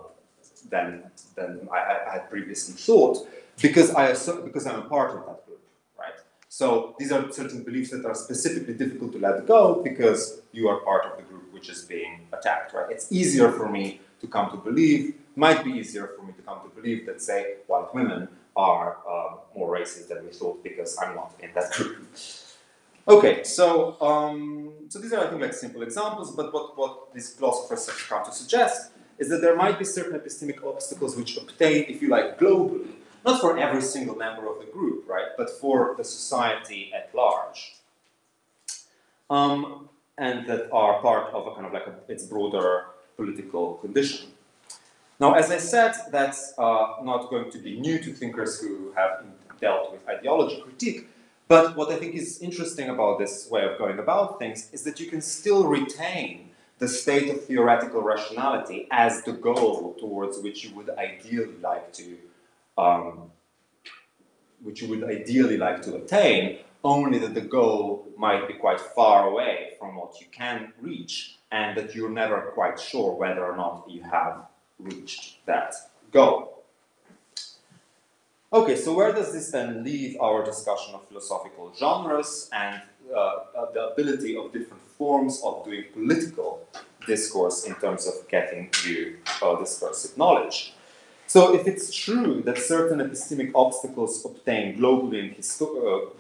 had previously thought, because I'm a part of that group, right? So these are certain beliefs that are specifically difficult to let go because you are part of the group which is being attacked, right? It's easier for me to come to believe, might be easier for me to come to believe that, say, white women are more racist than we thought because I'm not in that group. Okay, so these are, I think, like simple examples, but what these philosophers have come to suggest is that there might be certain epistemic obstacles which obtain, if you like, globally, not for every single member of the group, right, but for the society at large, and that are part of a kind of like its broader political condition. Now, as I said, that's not going to be new to thinkers who have dealt with ideology critique. But what I think is interesting about this way of going about things is that you can still retain the state of theoretical rationality as the goal towards which you would ideally like to attain, only that the goal might be quite far away from what you can reach, and that you're never quite sure whether or not you have reached that goal. Okay, so where does this then leave our discussion of philosophical genres and the ability of different forms of doing political discourse in terms of getting you discursive knowledge? So if it's true that certain epistemic obstacles obtain globally,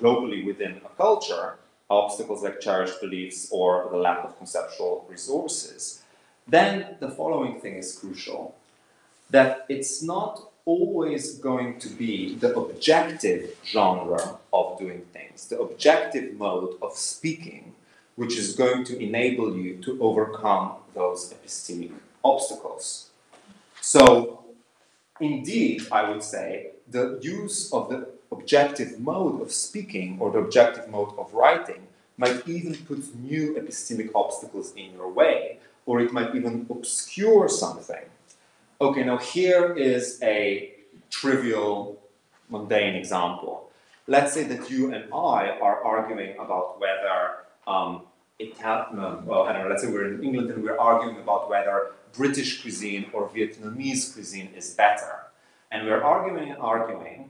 globally within a culture, obstacles like cherished beliefs or the lack of conceptual resources, then the following thing is crucial. That it's not always going to be the objective genre of doing things, the objective mode of speaking, which is going to enable you to overcome those epistemic obstacles. So, indeed, I would say, the use of the objective mode of speaking or the objective mode of writing might even put new epistemic obstacles in your way, or it might even obscure something. Okay, now here is a trivial, mundane example. Let's say that you and I are arguing about whether well, I don't know, let's say we're in England and we're arguing about whether British cuisine or Vietnamese cuisine is better. And we're arguing and arguing,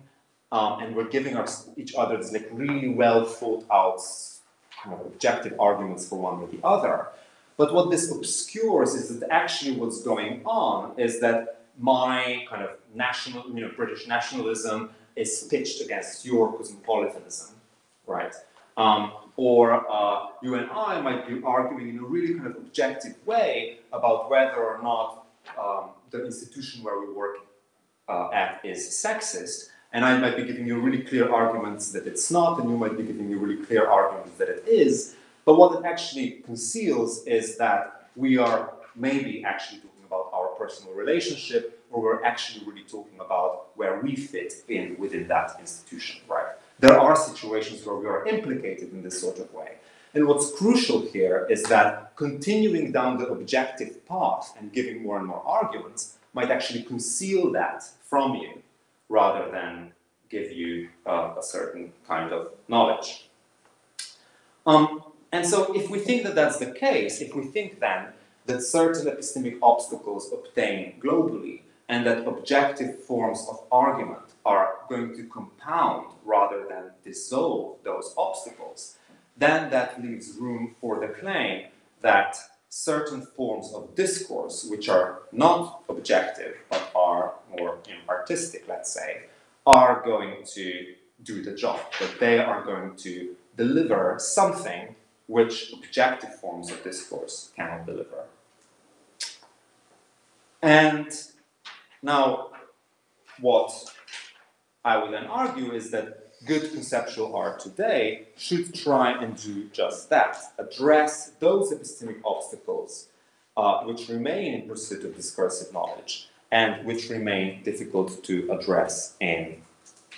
and we're giving each other these like really well thought out kind of objective arguments for one or the other. But what this obscures is that actually what's going on is that my kind of national, British nationalism is pitched against your cosmopolitanism, right? Or you and I might be arguing in a really kind of objective way about whether or not the institution where we work at is sexist, and I might be giving you really clear arguments that it's not, and you might be giving me really clear arguments that it is. But what it actually conceals is that we are maybe actually talking about our personal relationship, or we're actually really talking about where we fit in within that institution, right? There are situations where we are implicated in this sort of way. And what's crucial here is that continuing down the objective path and giving more and more arguments might actually conceal that from you, rather than give you a certain kind of knowledge. And so if we think that that's the case, if we think then that certain epistemic obstacles obtain globally and that objective forms of argument are going to compound rather than dissolve those obstacles, then that leaves room for the claim that certain forms of discourse, which are not objective but are more artistic, let's say, are going to do the job, that they are going to deliver something which objective forms of discourse cannot deliver. And now, what I would then argue is that good conceptual art today should try and do just that, address those epistemic obstacles which remain in pursuit of discursive knowledge and which remain difficult to address in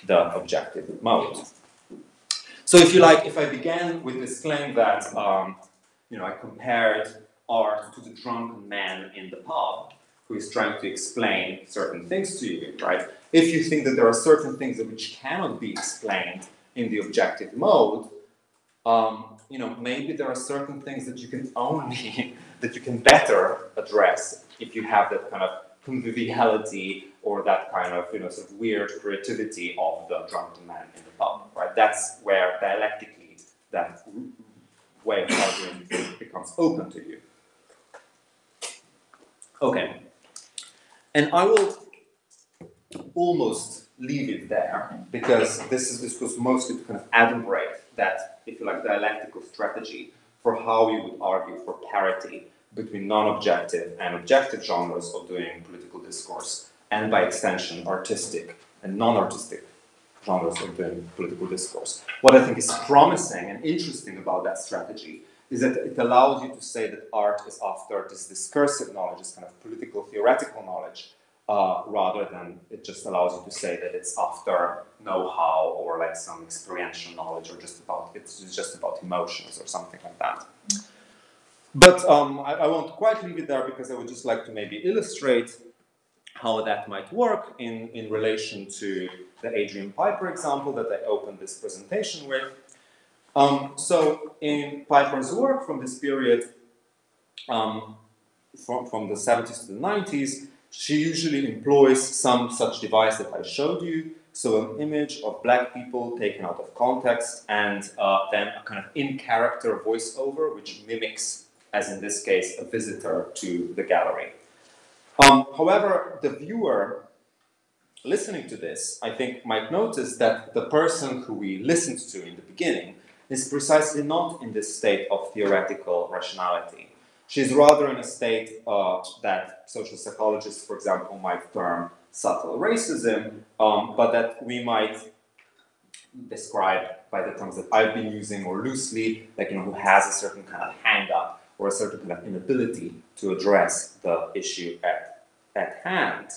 the objective mode. So if you like, if I began with this claim that I compared art to the drunken man in the pub who is trying to explain certain things to you, right? If you think that there are certain things which cannot be explained in the objective mode, maybe there are certain things that you can only, that you can better address if you have that kind of conviviality or that kind of, sort of weird creativity of the drunken man in the pub, right? That's where dialectically that way of arguing becomes open to you. Okay. And I will almost leave it there, because this was mostly to kind of adumbrate that, if you like, dialectical strategy for how you would argue for parity between non-objective and objective genres of doing political discourse, and by extension, artistic and non-artistic genres of doing political discourse. What I think is promising and interesting about that strategy is that it allows you to say that art is after this discursive knowledge, this kind of political theoretical knowledge, rather than it just allows you to say that it's after know-how or like some experiential knowledge, or it's just about emotions or something like that. But I won't quite leave it there, because I would just like to maybe illustrate how that might work in relation to the Adrian Piper example that I opened this presentation with. So in Piper's work from this period, from the 70s to the 90s, She usually employs some such device that I showed you, so an image of black people taken out of context, and then a kind of in-character voiceover, which mimics, as in this case, a visitor to the gallery. However, the viewer listening to this, I think, might notice that the person who we listened to in the beginning is precisely not in this state of theoretical rationality. She's rather in a state that social psychologists, for example, might term subtle racism, but that we might describe by the terms that I've been using more loosely, like, who has a certain kind of hang-up or a certain kind of inability to address the issue at hand.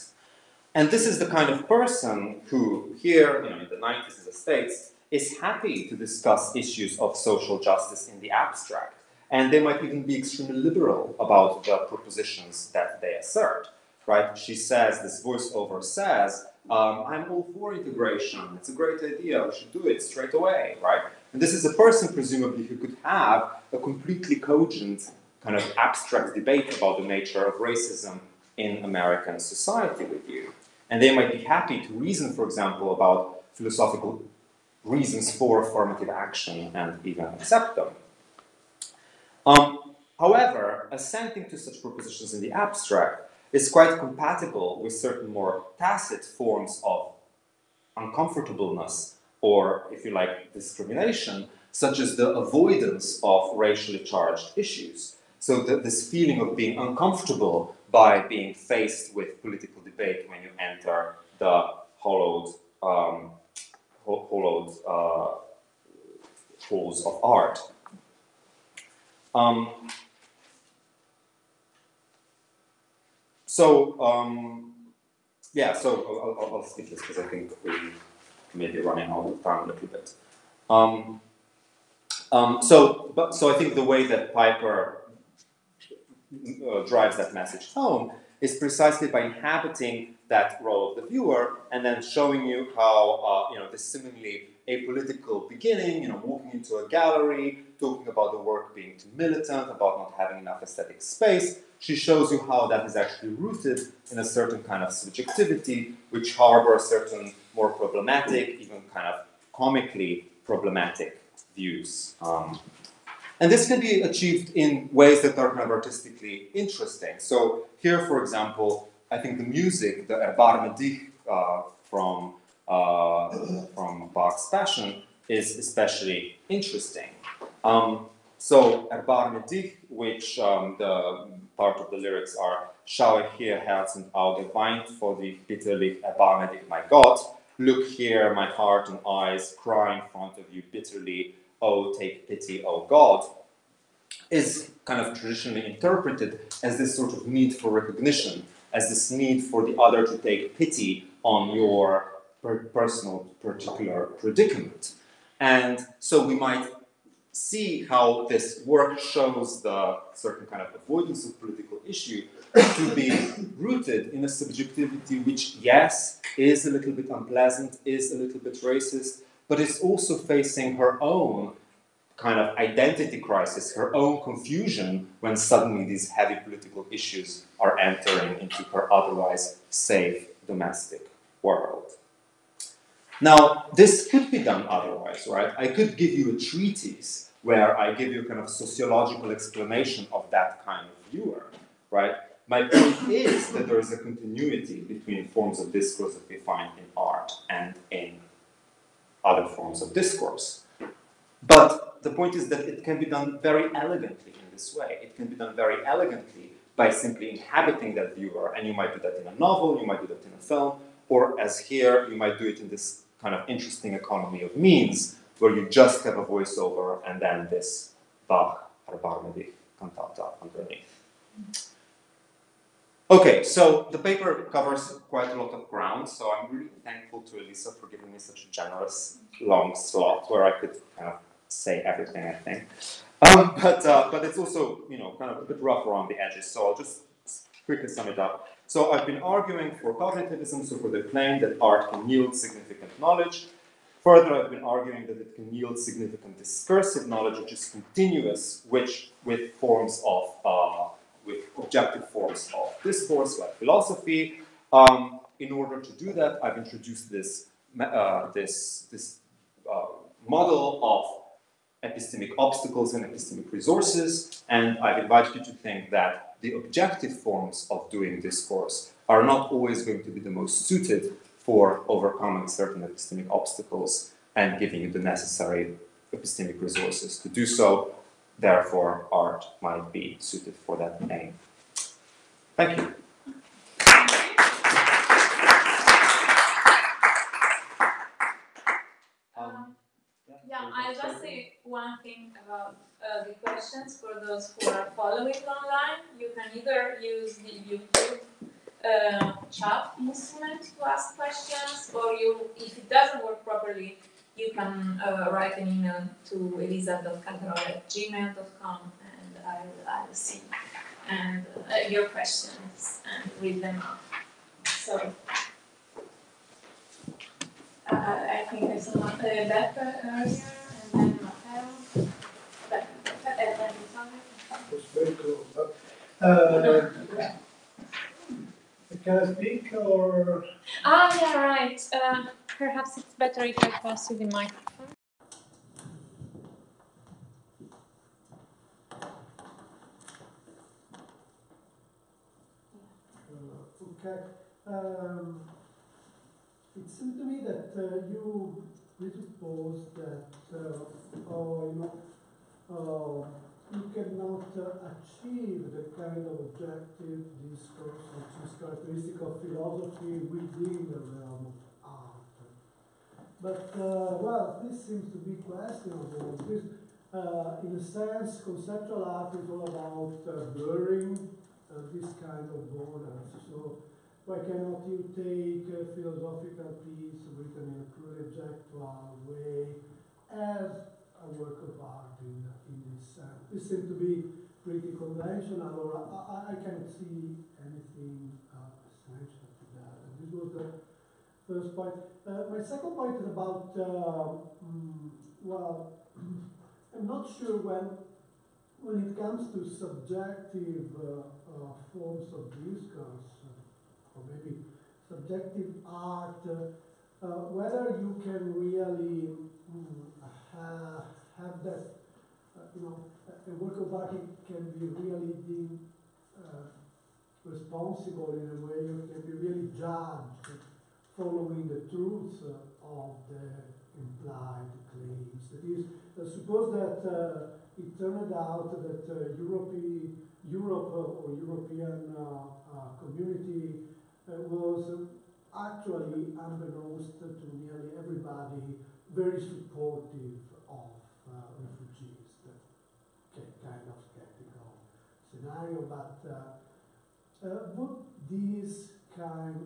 And this is the kind of person who here, in the 90s in the States, is happy to discuss issues of social justice in the abstract. And they might even be extremely liberal about the propositions that they assert, right? She says, this voiceover says, I'm all for integration, it's a great idea, we should do it straight away, right? And this is a person, presumably, who could have a completely cogent kind of abstract debate about the nature of racism in American society with you. And they might be happy to reason, for example, about philosophical reasons for affirmative action and even accept them. However, assenting to such propositions in the abstract is quite compatible with certain more tacit forms of uncomfortableness, or, if you like, discrimination, such as the avoidance of racially charged issues. So this feeling of being uncomfortable by being faced with political debate when you enter the hollowed halls of art. So I'll skip this because I think we may be running out of time a little bit. So I think the way that Piper drives that message home is precisely by inhabiting that role of the viewer and then showing you how this seemingly apolitical beginning, walking into a gallery, talking about the work being too militant, about not having enough aesthetic space. She shows you how that is actually rooted in a certain kind of subjectivity, which harbor certain more problematic, even kind of comically problematic views. And this can be achieved in ways that are kind of artistically interesting. So here, for example, I think the music, the Erbarme dich from Bach's Passion, is especially interesting. So Erbarme dich, which the part of the lyrics are, schaue hier Herz und Auge weint vor dich bitterlich, erbarme dich, my God. Look here, my heart and eyes cry in front of you bitterly, oh, take pity, oh God, is kind of traditionally interpreted as this sort of need for recognition, as this need for the other to take pity on your personal particular predicament. And so we might see how this work shows the certain kind of avoidance of political issue to be rooted in a subjectivity which, yes, is a little bit unpleasant, is a little bit racist, but is also facing her own kind of identity crisis, her own confusion when suddenly these heavy political issues are entering into her otherwise safe domestic world. Now, this could be done otherwise, right? I could give you a treatise where I give you a kind of sociological explanation of that kind of viewer, right? My point is that there is a continuity between forms of discourse that we find in art and in other forms of discourse. But the point is that it can be done very elegantly in this way. It can be done very elegantly by simply inhabiting that viewer, and you might do that in a novel, you might do that in a film, or as here, you might do it in this kind of interesting economy of means, where you just have a voiceover and then this Bach Erbarme dich cantata underneath. Okay, so the paper covers quite a lot of ground, so I'm really thankful to Elisa for giving me such a generous long slot where I could kind of say everything, I think. But it's also, kind of a bit rough around the edges, so I'll just quickly sum it up. So I've been arguing for cognitivism, so for the claim that art can yield significant knowledge. Further, I've been arguing that it can yield significant discursive knowledge, which is continuous, with forms of, with objective forms of discourse, like philosophy. In order to do that, I've introduced this model of epistemic obstacles and epistemic resources, and I've invited you to think that the objective forms of doing discourse are not always going to be the most suited for overcoming certain epistemic obstacles and giving you the necessary epistemic resources to do so. Therefore, art might be suited for that aim. Thank you. Yeah, I'll just say one thing about the questions for those who are following online. You can either use the YouTube chat instrument to ask questions, or if it doesn't work properly, you can write an email to elisa.caterol@gmail.com, and I'll see and your questions and read them out. So. I think there's someone Becca earlier, and then Matteo. Becca, and then It was very cool. Can I speak or? yeah, right. Perhaps it's better if I pass you the microphone. Okay. It seemed to me that you presuppose that you cannot achieve the kind of objective discourse which is characteristic of philosophy within the realm of art. But well, this seems to be questionable because, in a sense, conceptual art is all about blurring this kind of borders. So why cannot you take a philosophical piece written in a purely objectual way as a work of art in this sense? This seems to be pretty conventional, or I cannot see anything essential to that. And this was the first point. My second point is about, well, I'm not sure when it comes to subjective forms of discourse, or maybe subjective art, whether you can really have that, a work of art can be really deemed responsible in a way, or can be really judged following the truths of the implied claims. That is, suppose that it turned out that Europe or European community was actually, unbeknownst to nearly everybody, very supportive of refugees. Kind of skeptical scenario, but would in these kinds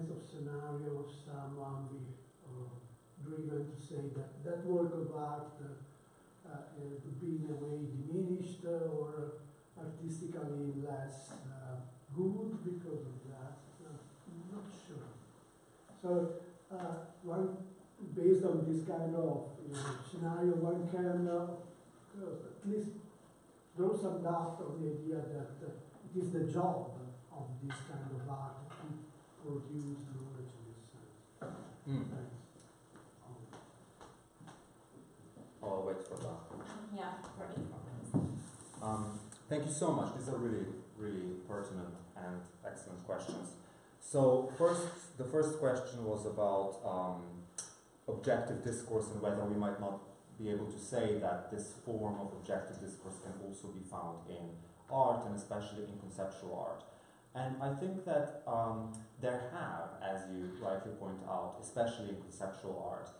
of scenarios someone be driven to say that that work of art would be in a way diminished or artistically less good because of that? I'm not sure. So one, based on this kind of scenario, one can at least throw some doubt on the idea that it is the job of this kind of art to produce knowledge in this sense. Thanks. I'll wait for that. Yeah, right. Thank you so much. These are really, really pertinent and excellent questions. So the first question was about objective discourse and whether we might not be able to say that this form of objective discourse can also be found in art, and especially in conceptual art. And I think that there have, as you rightly point out, especially in conceptual art,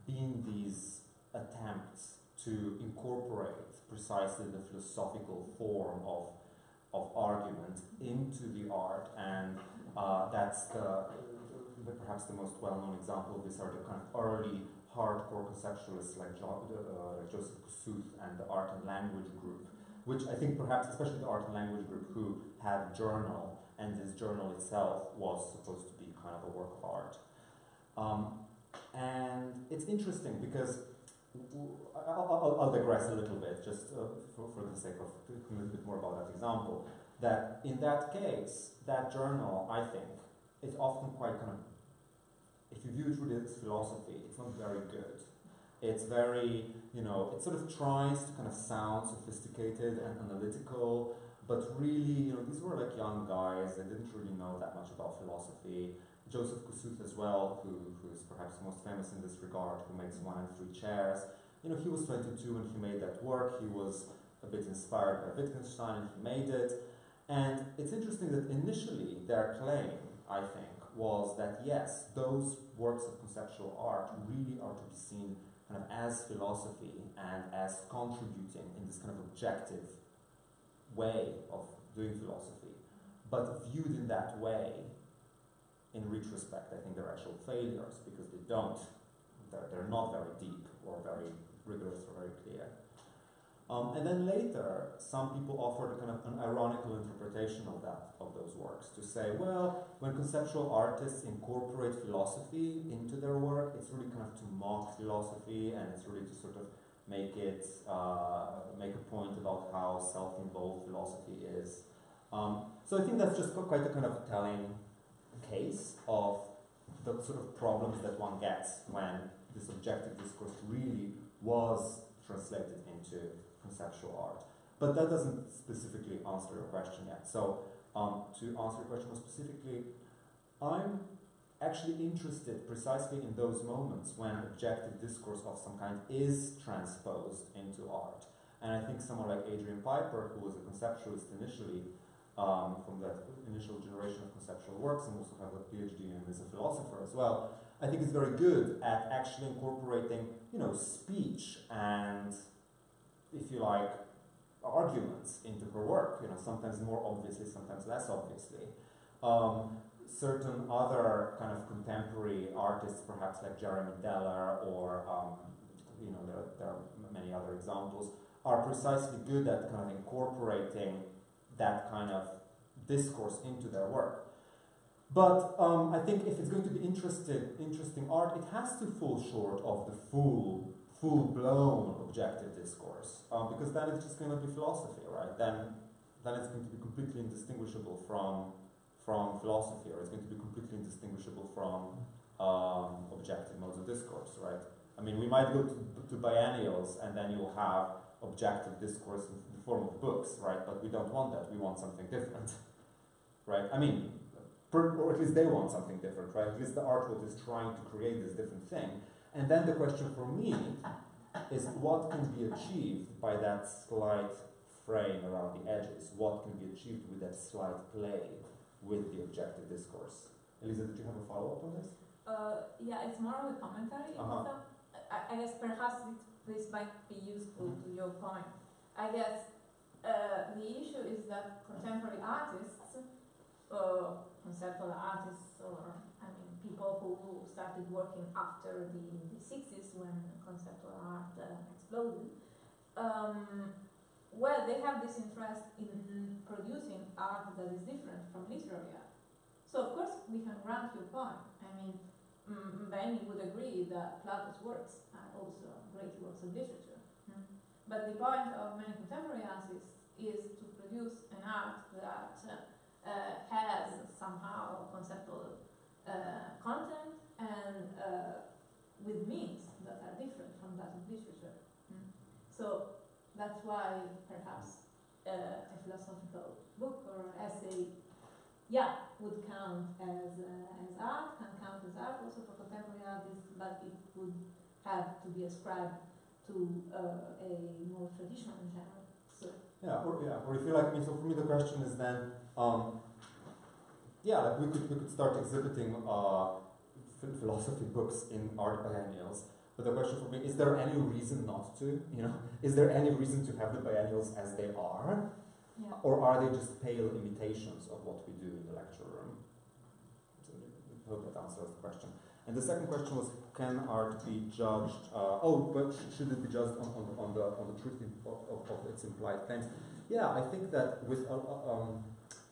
been these attempts to incorporate precisely the philosophical form of argument into the art, and that's perhaps the most well-known example of this are the kind of early hardcore conceptualists like Joseph Kossuth and the Art and Language Group, which I think perhaps, especially the Art and Language Group, who had a journal, and this journal itself was supposed to be kind of a work of art. And it's interesting because I'll digress a little bit, just for the sake of talking a little bit more about that example. that in that case, that journal, I think, is often quite kind of, if you view it through its philosophy, it's not very good. It's very, it sort of tries to kind of sound sophisticated and analytical, but really, these were like young guys, they didn't really know that much about philosophy. Joseph Kossuth as well, who is perhaps most famous in this regard, who makes One and Three Chairs. He was 22 when he made that work. He was a bit inspired by Wittgenstein and he made it. And it's interesting that initially their claim, I think, was that yes, those works of conceptual art really are to be seen kind of as philosophy and as contributing in this kind of objective way of doing philosophy. But viewed in that way, in retrospect, I think they're actual failures because they don't. They're not very deep or very rigorous or very clear. And then later, some people offered a kind of an ironical interpretation of those works to say, well, when conceptual artists incorporate philosophy into their work, it's really kind of to mock philosophy, and it's really to sort of make a point about how self-involved philosophy is. So I think that's just quite a kind of telling case of the sort of problems that one gets when this objective discourse really was translated into conceptual art. But that doesn't specifically answer your question yet. So to answer your question more specifically, I'm actually interested precisely in those moments when objective discourse of some kind is transposed into art. And I think someone like Adrian Piper, who was a conceptualist initially, from that initial generation of conceptual works, and also have a PhD and is a philosopher as well, I think is very good at actually incorporating, speech and, if you like, arguments into her work, sometimes more obviously, sometimes less obviously. Certain other kind of contemporary artists, perhaps like Jeremy Deller, or there are many other examples, are precisely good at kind of incorporating that kind of discourse into their work. But I think if it's going to be interesting art, it has to fall short of the full-blown objective discourse, because then it's just going to be philosophy, right? Then it's going to be completely indistinguishable from philosophy, or it's going to be completely indistinguishable from objective modes of discourse, right? I mean, we might go to biennials, and then you'll have objective discourse in the form of books, right? But we don't want that. We want something different, right? I mean, or at least they want something different, right? At least the art world is trying to create this different thing. And then the question for me is what can be achieved by that slight fraying around the edges? What can be achieved with that slight play with the objective discourse? Elisa, did you have a follow-up on this? Yeah, it's more of a commentary. I guess perhaps this might be useful to your point. I guess the issue is that contemporary artists, conceptual artists, or people who started working after the 60s when conceptual art exploded, well, they have this interest in producing art that is different from literary art. So of course we can grant your point. Benny would agree that Plato's works are also great works of literature. But the point of many contemporary artists is to produce an art that has somehow conceptual content and with means that are different from that of literature. So that's why perhaps a philosophical book or essay, would count as art, can count as art also for contemporary artists, but it would have to be ascribed to a more traditional genre. So or if you like me. So for me, the question is then, like we could start exhibiting philosophy books in art biennials. But the question for me, is there any reason not to? Is there any reason to have the biennials as they are? Yeah. Or are they just pale imitations of what we do in the lecture room? So I hope that answers the question. And the second question was, can art be judged? But should it be judged on the truth of its implied claims? Yeah, I think that with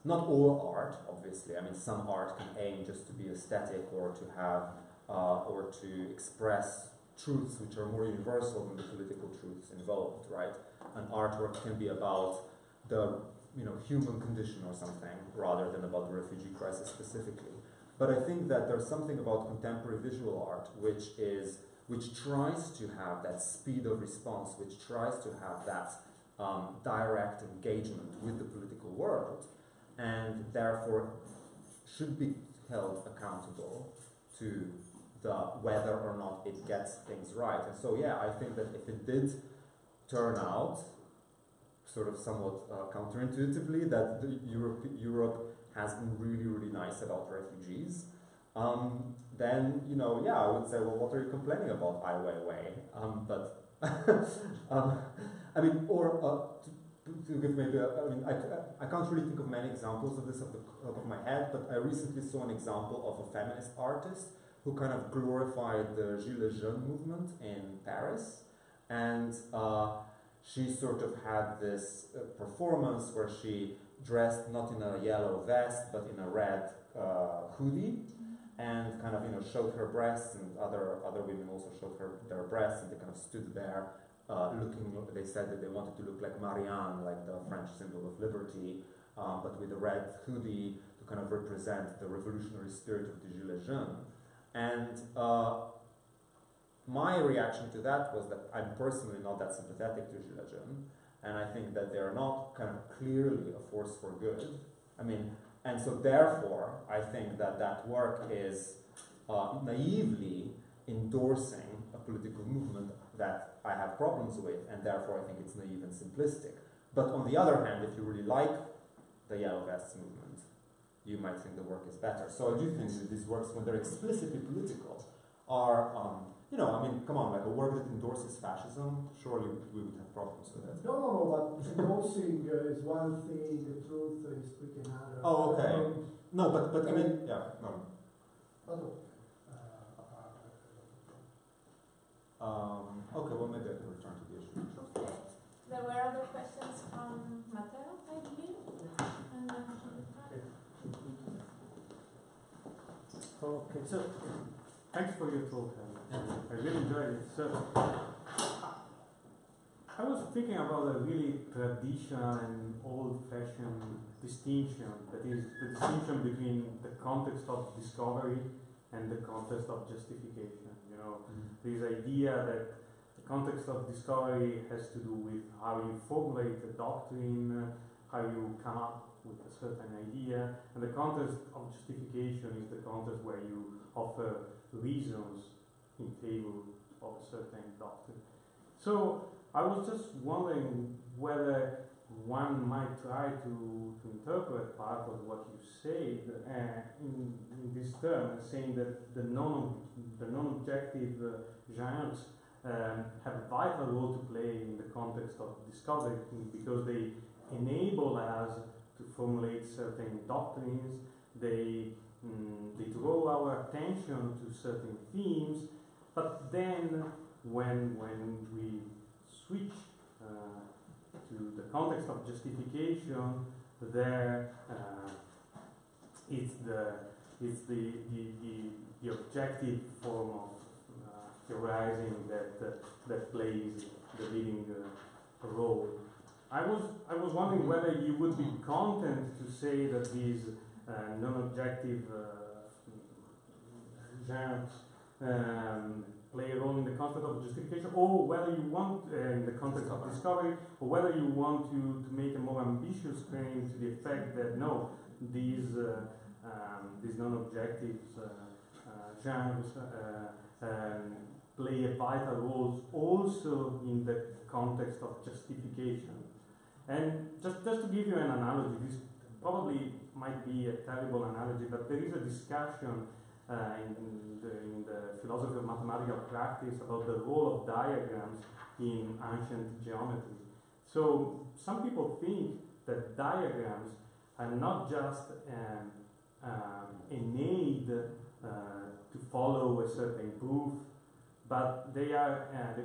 not all art, obviously. I mean, some art can aim just to be aesthetic or to have or to express truths which are more universal than the political truths involved, right? An artwork can be about the human condition or something, rather than about the refugee crisis specifically. But I think that there's something about contemporary visual art which tries to have that speed of response, which tries to have that direct engagement with the political world, and therefore should be held accountable to whether or not it gets things right. And so, yeah, I think that if it did turn out sort of somewhat counterintuitively that Europe has been really, really nice about refugees, then, I would say, well, what are you complaining about, Ai Weiwei? But, I mean, or to give maybe, I can't really think of many examples of this off the top of my head, but I recently saw an example of a feminist artist who kind of glorified the Gilets Jaunes movement in Paris, and she sort of had this performance where she dressed not in a yellow vest but in a red hoodie, and kind of showed her breasts, and other women also showed their breasts, and they kind of stood there looking. They said that they wanted to look like Marianne, like the French symbol of liberty, but with a red hoodie to kind of represent the revolutionary spirit of the Gilets Jaunes. And my reaction to that was that I'm personally not that sympathetic to Gilets Jaunes, and I think that they're not kind of clearly a force for good. And so therefore, I think that that work is naively endorsing a political movement that I have problems with, and therefore I think it's naive and simplistic. But on the other hand, if you really like the Yellow Vests movement, you might think the work is better. So I do think that these works, when they're explicitly political, are, come on, like a work that endorses fascism, surely we would have problems with it. No, but endorsing is one thing, the truth is speaking another. Oh, okay. No, but I mean, yeah, no. Okay, well, maybe I can return to the issue. Okay. There were other questions from Matteo, I believe. And then okay, so thanks for your talk. I really enjoyed it. So I was thinking about a really traditional and old-fashioned distinction, that is the distinction between the context of discovery and the context of justification. This idea that the context of discovery has to do with how you formulate a doctrine, how you come up with a certain idea, and the context of justification is the context where you offer reasons in favor of a certain doctrine. So I was just wondering whether one might try to interpret part of what you say in this term, saying that the non-objective genres have a vital role to play in the context of discovery, because they enable us to formulate certain doctrines, they draw our attention to certain themes, but then when we switch to the context of justification, there it's the objective form of theorizing that plays the leading role. I was wondering whether you would be content to say that these non-objective genres play a role in the context of justification, or whether you want, in the context of discovery, or whether you want to make a more ambitious claim to the effect that no, these non-objective genres play a vital role also in the context of justification. And just to give you an analogy, this probably might be a terrible analogy, but there is a discussion in the philosophy of mathematical practice about the role of diagrams in ancient geometry. So some people think that diagrams are not just an aid to follow a certain proof, but they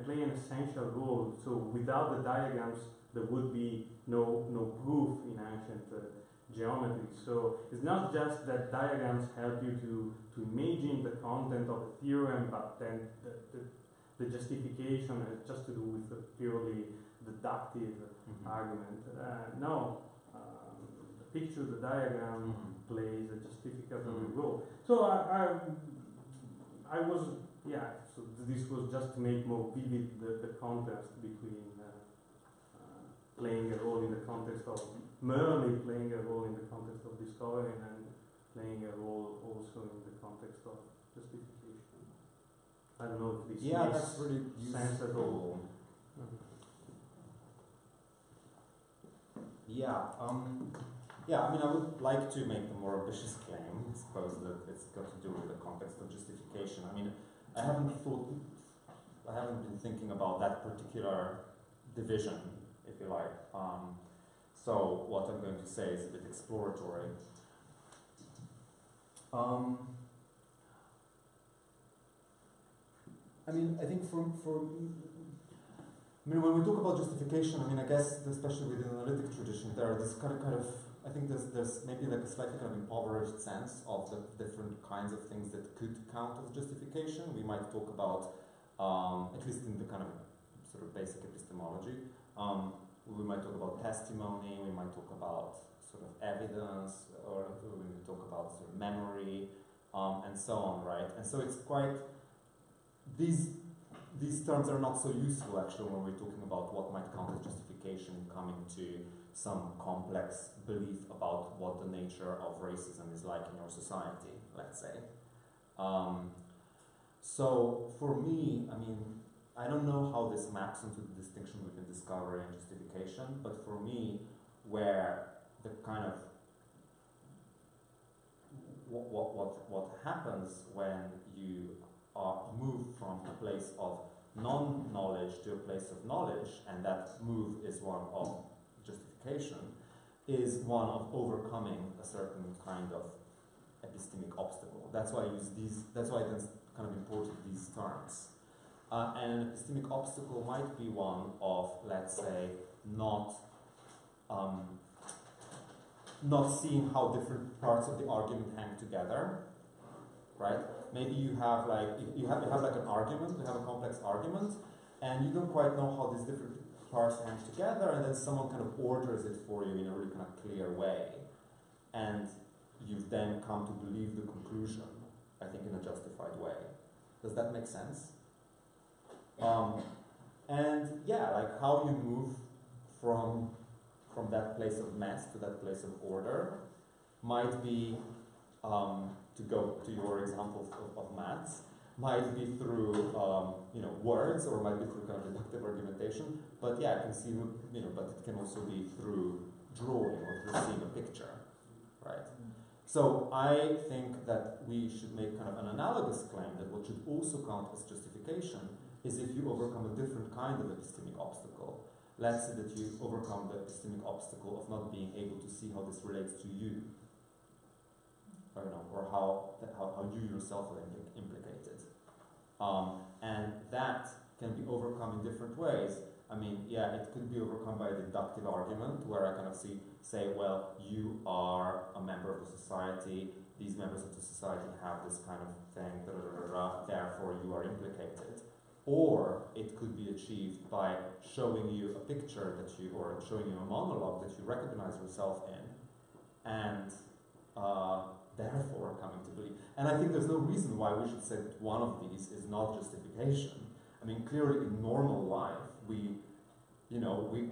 play an essential role. So without the diagrams, there would be no proof in ancient geometry. So it's not just that diagrams help you to imagine the content of a theorem, but then the justification has just to do with the purely deductive argument. No, picture, the diagram plays a justificatory role. So I was, so this was just to make more vivid the contrast between playing a role in the context of merely playing a role in the context of discovery and playing a role also in the context of justification. I don't know if this makes that's really sense at all. I mean, I would like to make a more ambitious claim. I suppose that it's got to do with the context of justification. I mean, I haven't been thinking about that particular division, if you like. So what I'm going to say is a bit exploratory. I mean, I think when we talk about justification, I mean, I guess, especially within the analytic tradition, there are this kind of I think there's maybe like a slightly kind of impoverished sense of the different kinds of things that could count as justification. We might talk about, at least in the kind of sort of basic epistemology, we might talk about testimony, we might talk about sort of evidence, or we might talk about sort of memory, and so on, right? And so it's quite, these terms are not so useful actually when we're talking about what might count as justification coming to some complex belief about what the nature of racism is like in your society, let's say. So for me, I mean, I don't know how this maps into the distinction between discovery and justification, but for me, where the kind of what happens when you move from a place of non-knowledge to a place of knowledge, and that move is one of justification, is one of overcoming a certain kind of epistemic obstacle. That's why I use these. That's why I kind of imported these terms. And an epistemic obstacle might be one of, let's say, not seeing how different parts of the argument hang together, right? Maybe you have like you have like an argument, you have a complex argument, and you don't quite know how these different parts hang together, and then someone kind of orders it for you in a really kind of clear way, and you've then come to believe the conclusion, I think, in a justified way. Does that make sense? And yeah, like how you move from that place of mess to that place of order might be, to go to your example of maths, might be through words, or might be through kind of deductive argumentation. But yeah, I can see, but it can also be through drawing or through seeing a picture, right? So I think that we should make kind of an analogous claim that what should also count as justification is if you overcome a different kind of epistemic obstacle. Let's say that you overcome the epistemic obstacle of not being able to see how this relates to you, or how you yourself are implicated. And that can be overcome in different ways. I mean, yeah, it could be overcome by a deductive argument, where I kind of say, well, you are a member of the society, these members of the society have this kind of thing, therefore you are implicated. Or it could be achieved by showing you a picture or showing you a monologue that you recognize yourself in, and therefore coming to believe. And I think there's no reason why we should say that one of these is not justification. I mean, clearly in normal life, we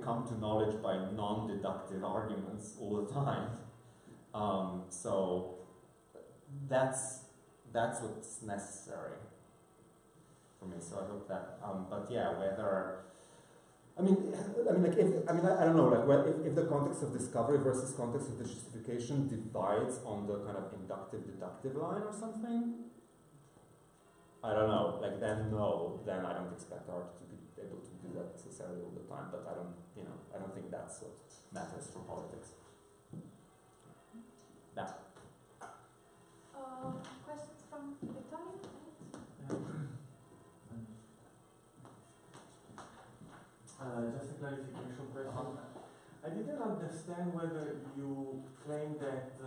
come to knowledge by non-deductive arguments all the time. So that's what's necessary for me. So I hope that. But yeah, whether I don't know, like if the context of discovery versus context of the justification divides on the kind of inductive-deductive line or something, I don't know, like then I don't expect art to be able to do that necessarily all the time, but I don't think that's what matters for politics. Yeah. Questions from Victoria? Just a clarification question. I didn't understand whether you claim that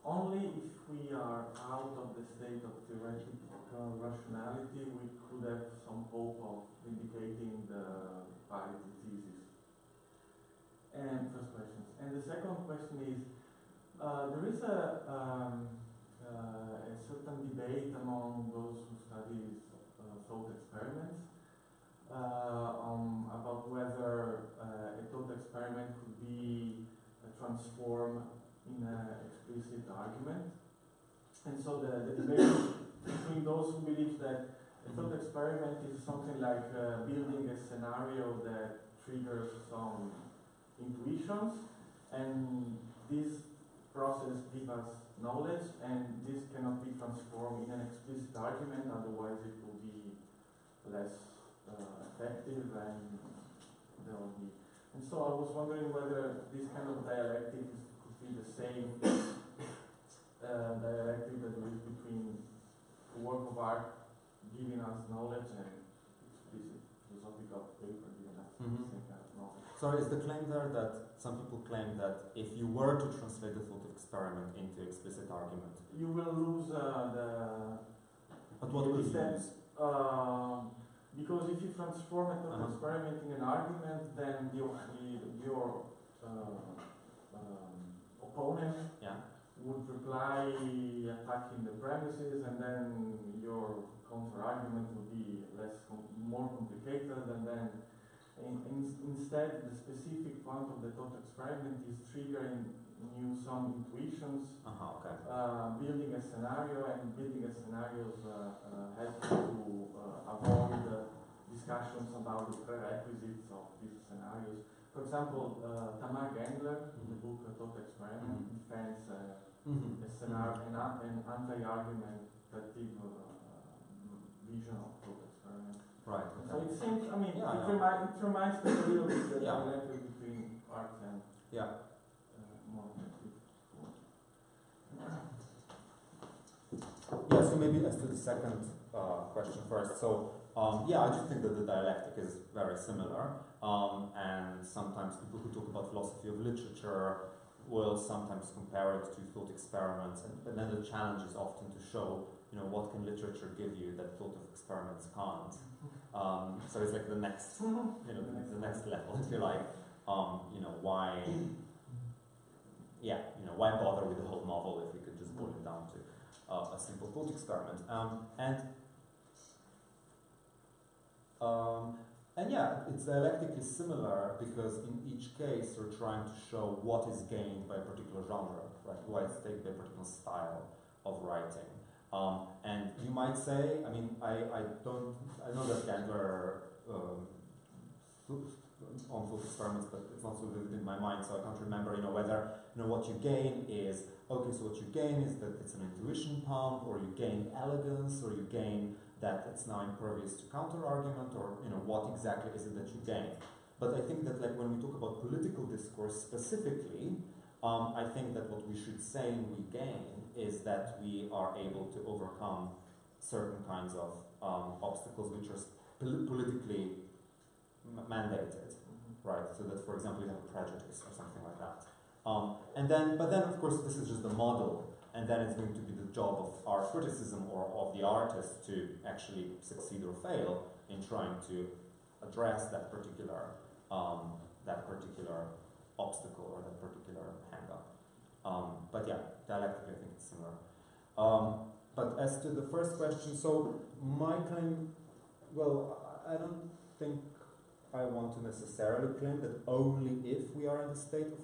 only if we are out of the state of theoretical rationality we could have some hope of indicating the parity thesis. And first question. And the second question is, there is a certain debate among those who study thought experiments about whether a thought experiment could be transformed in an explicit argument. And so the debate between those who believe that a thought experiment is something like building a scenario that triggers some intuitions, and this process gives us knowledge, and this cannot be transformed in an explicit argument, otherwise it will be less effective, and there will be. And so I was wondering whether this kind of dialectic could be the same dialectic that there is between a work of art giving us knowledge and explicit philosophical paper giving us the same kind of knowledge. So is the claim there that some people claim that if you were to translate the thought experiment into explicit argument, you will lose the. But what will you lose? Because if you transform a thought experiment in an argument, then your opponent would reply attacking the premises, and then your counter-argument would be more complicated, and then instead the specific point of the thought experiment is triggering some intuitions, building a scenario, and building a scenario helps to avoid discussions about the prerequisites of these scenarios. For example, Tamar Gendler, in the book Thought Experiment, defends a scenario, an anti-argumentative vision of thought experiment. Right. So it seems, I mean, it reminds me a little bit the dialectic between art and more effective. Yeah, so maybe as to the second question first. So, I just think that the dialectic is very similar. And sometimes people who talk about philosophy of literature will sometimes compare it to thought experiments. And then the challenge is often to show, what can literature give you that thought of experiments can't. So it's like the next, the next level, if you like. Why? Why bother with the whole novel if we could just boil it down to a simple thought experiment? It's dialectically similar because in each case you're trying to show what is gained by a particular genre, right? Why it's taken by a particular style of writing. And you might say, I know that Gendler on thought experiments, but it's not so vivid in my mind, so I can't remember, whether, what you gain is, so what you gain is that it's an intuition pump, or you gain elegance, or you gain that it's now impervious to counter-argument, or, what exactly is it that you gain. But I think that, like, when we talk about political discourse specifically, I think that what we should say we gain is that we are able to overcome certain kinds of obstacles which are politically mandated, right? So that, for example, you have a prejudice or something like that. But then, of course, this is just the model, and then it's going to be the job of art criticism or of the artist to actually succeed or fail in trying to address that particular obstacle or that particular hang-up. Dialectically, I think it's similar. But as to the first question, so my claim, I don't think I want to necessarily claim that only if we are in the state of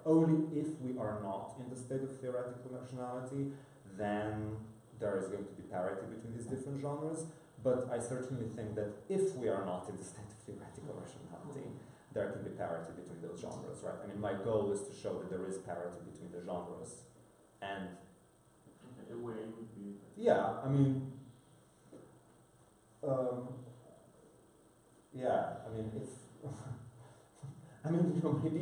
only if we are not in the state of theoretical rationality, then there is going to be parity between these different genres. But I certainly think that if we are not in the state of theoretical rationality, there can be parity between those genres, right? I mean, my goal is to show that there is parity between the genres. And a way would be... Yeah, I mean... maybe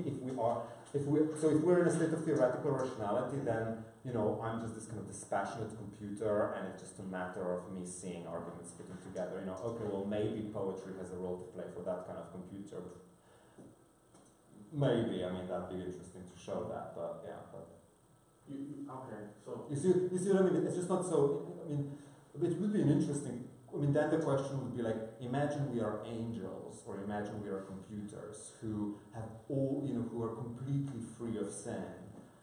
if we're in a state of theoretical rationality, then, I'm just this kind of dispassionate computer, and it's just a matter of me seeing arguments fitting together. Maybe poetry has a role to play for that kind of computer. Maybe, that'd be interesting to show that, but. Okay, so... You see what I mean? It's just not so, it would be an interesting then the question would be like, imagine we are angels, or imagine we are computers who have all, who are completely free of sin,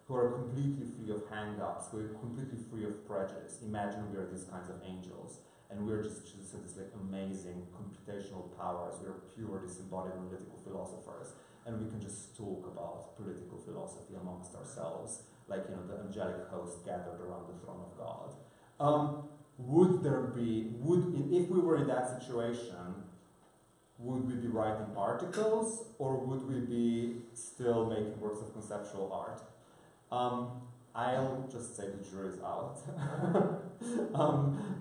who are completely free of hang-ups, who are completely free of prejudice. Imagine we are these kinds of angels, and we're just these like amazing computational powers. We're pure disembodied analytical philosophers, and we can just talk about political philosophy amongst ourselves, like the angelic host gathered around the throne of God. If we were in that situation, would we be writing articles, or would we be still making works of conceptual art? I'll just say the jury's out.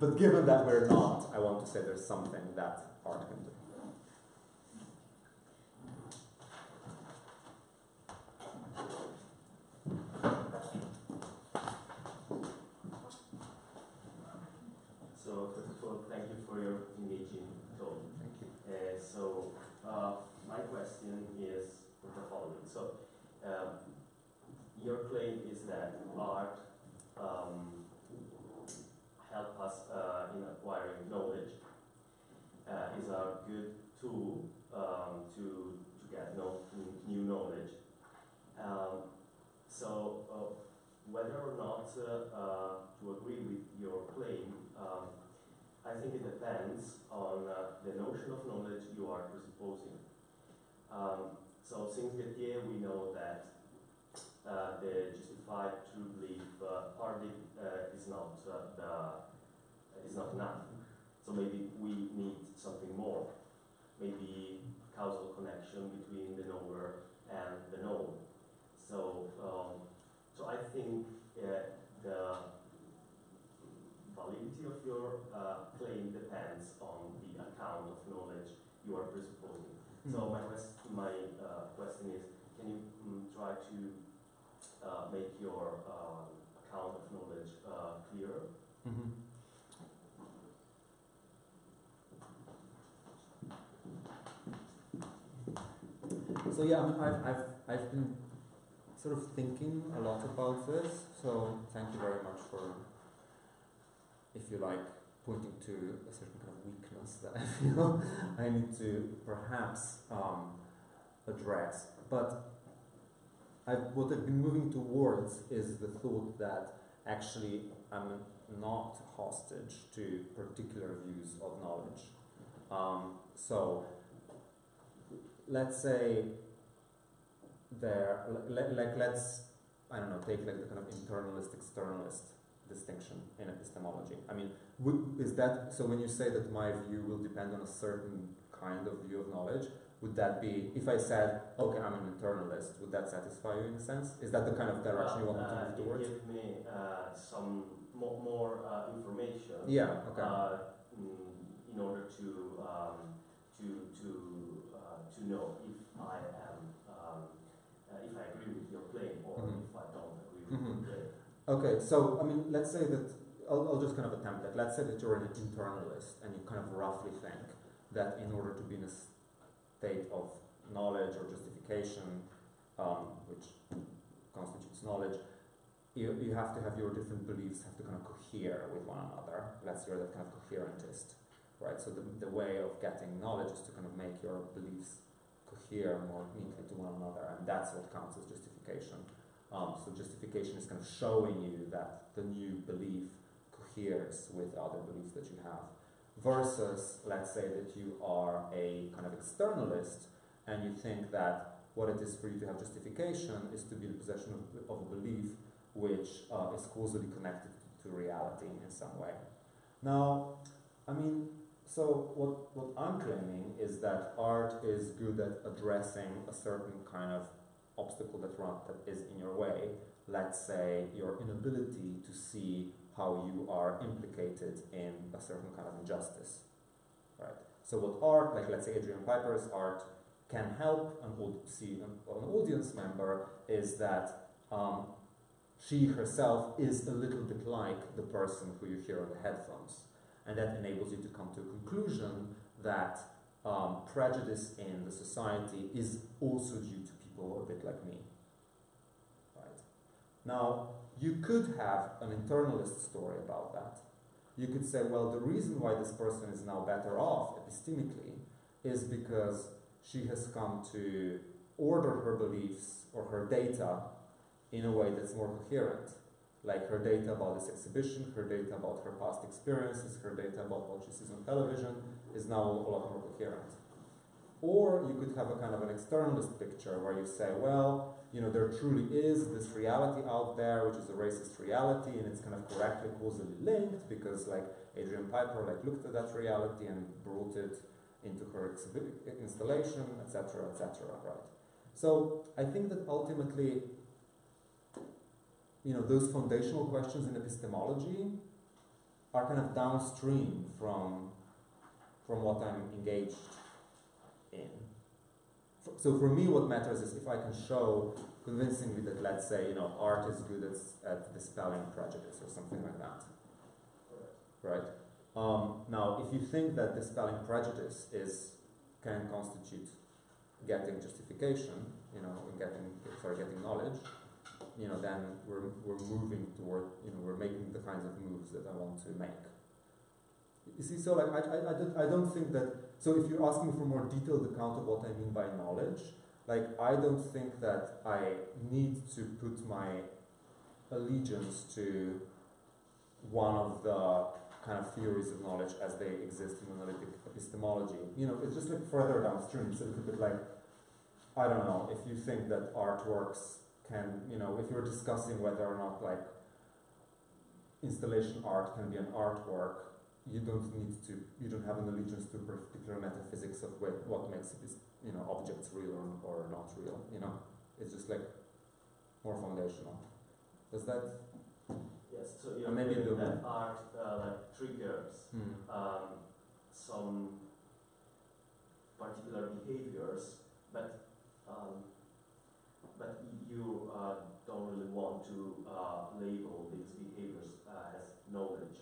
But given that we're not, I want to say there's something that art can do. So, first of all, thank you for your engaging talk. Thank you. My question is the following. So, your claim is that art help us in acquiring knowledge, is a good tool to get new knowledge. Whether or not to agree with your claim, I think it depends on the notion of knowledge you are presupposing. So since Gettier, we know that the justified true belief partly is not enough. So maybe we need something more. Maybe a causal connection between the knower and the known. So I think the validity of your claim depends on the account of knowledge you are presupposing. So my question is, can you try to make your account of knowledge clearer? So yeah, I've been sort of thinking a lot about this. So thank you very much for, if you like, pointing to a certain kind of weakness that I feel I need to perhaps address. But what I've been moving towards is the thought that actually I'm not hostage to particular views of knowledge. So let's say let's, I don't know, take like the kind of internalist, externalist distinction in epistemology. I mean, is that, so when you say that my view will depend on a certain kind of view of knowledge, would that be, if I said, okay, I'm an internalist, would that satisfy you in a sense? Is that the kind of direction you want me to move towards? Give me some more information. Yeah, okay. In order to know if I am if I agree with your claim or if I don't agree with your claim. Okay, so I mean, let's say that I'll just kind of attempt that. Let's say that you're an internalist and you kind of roughly think that in order to be in a state of knowledge or justification, which constitutes knowledge, you have to have your different beliefs have to kind of cohere with one another. Let's say you're that kind of coherentist, right? So the way of getting knowledge is to kind of make your beliefs cohere more neatly to one another, and that's what counts as justification. So justification is kind of showing you that the new belief coheres with other beliefs that you have. Versus, let's say that you are a kind of externalist and you think that what it is for you to have justification is to be in possession of a belief which is causally connected to reality in some way. Now, I mean, so what I'm claiming is that art is good at addressing a certain kind of obstacle that is in your way. Let's say your inability to see how you are implicated in a certain kind of injustice, right? So what art, like let's say Adrian Piper's art, can help an audience member is that she herself is a little bit like the person who you hear on the headphones, and that enables you to come to a conclusion that prejudice in the society is also due to people a bit like me, right? Now, you could have an internalist story about that, you could say, well, the reason why this person is now better off epistemically is because she has come to order her beliefs or her data in a way that's more coherent. Like her data about this exhibition, her data about her past experiences, her data about what she sees on television is now a lot more coherent. Or you could have a kind of an externalist picture where you say, well, you know, there truly is this reality out there, which is a racist reality, and it's kind of correctly causally linked because, like, Adrian Piper looked at that reality and brought it into her installation, etc., right? So I think that ultimately, you know, those foundational questions in epistemology are kind of downstream from what I'm engaged in. So for me, what matters is if I can show convincingly that, let's say, you know, art is good at dispelling prejudice or something like that, right? Now, if you think that dispelling prejudice can constitute getting justification, you know, getting knowledge, you know, then we're moving toward, you know, we're making the kinds of moves that I want to make. You see, so like I don't think that. So if you're asking for more detailed account of what I mean by knowledge, like I don't think that I need to put my allegiance to one of the kind of theories of knowledge as they exist in analytic epistemology. You know, it's just like further downstream. It's a little bit like, I don't know, if you think that artworks can, you know, if you're discussing whether or not like installation art can be an artwork, you don't have an allegiance to particular metaphysics of what makes, you know, objects real or not real, you know. It's just like more foundational. Does that? Yes, so you're maybe that art like triggers some particular behaviors, but you don't really want to label these behaviors as knowledge.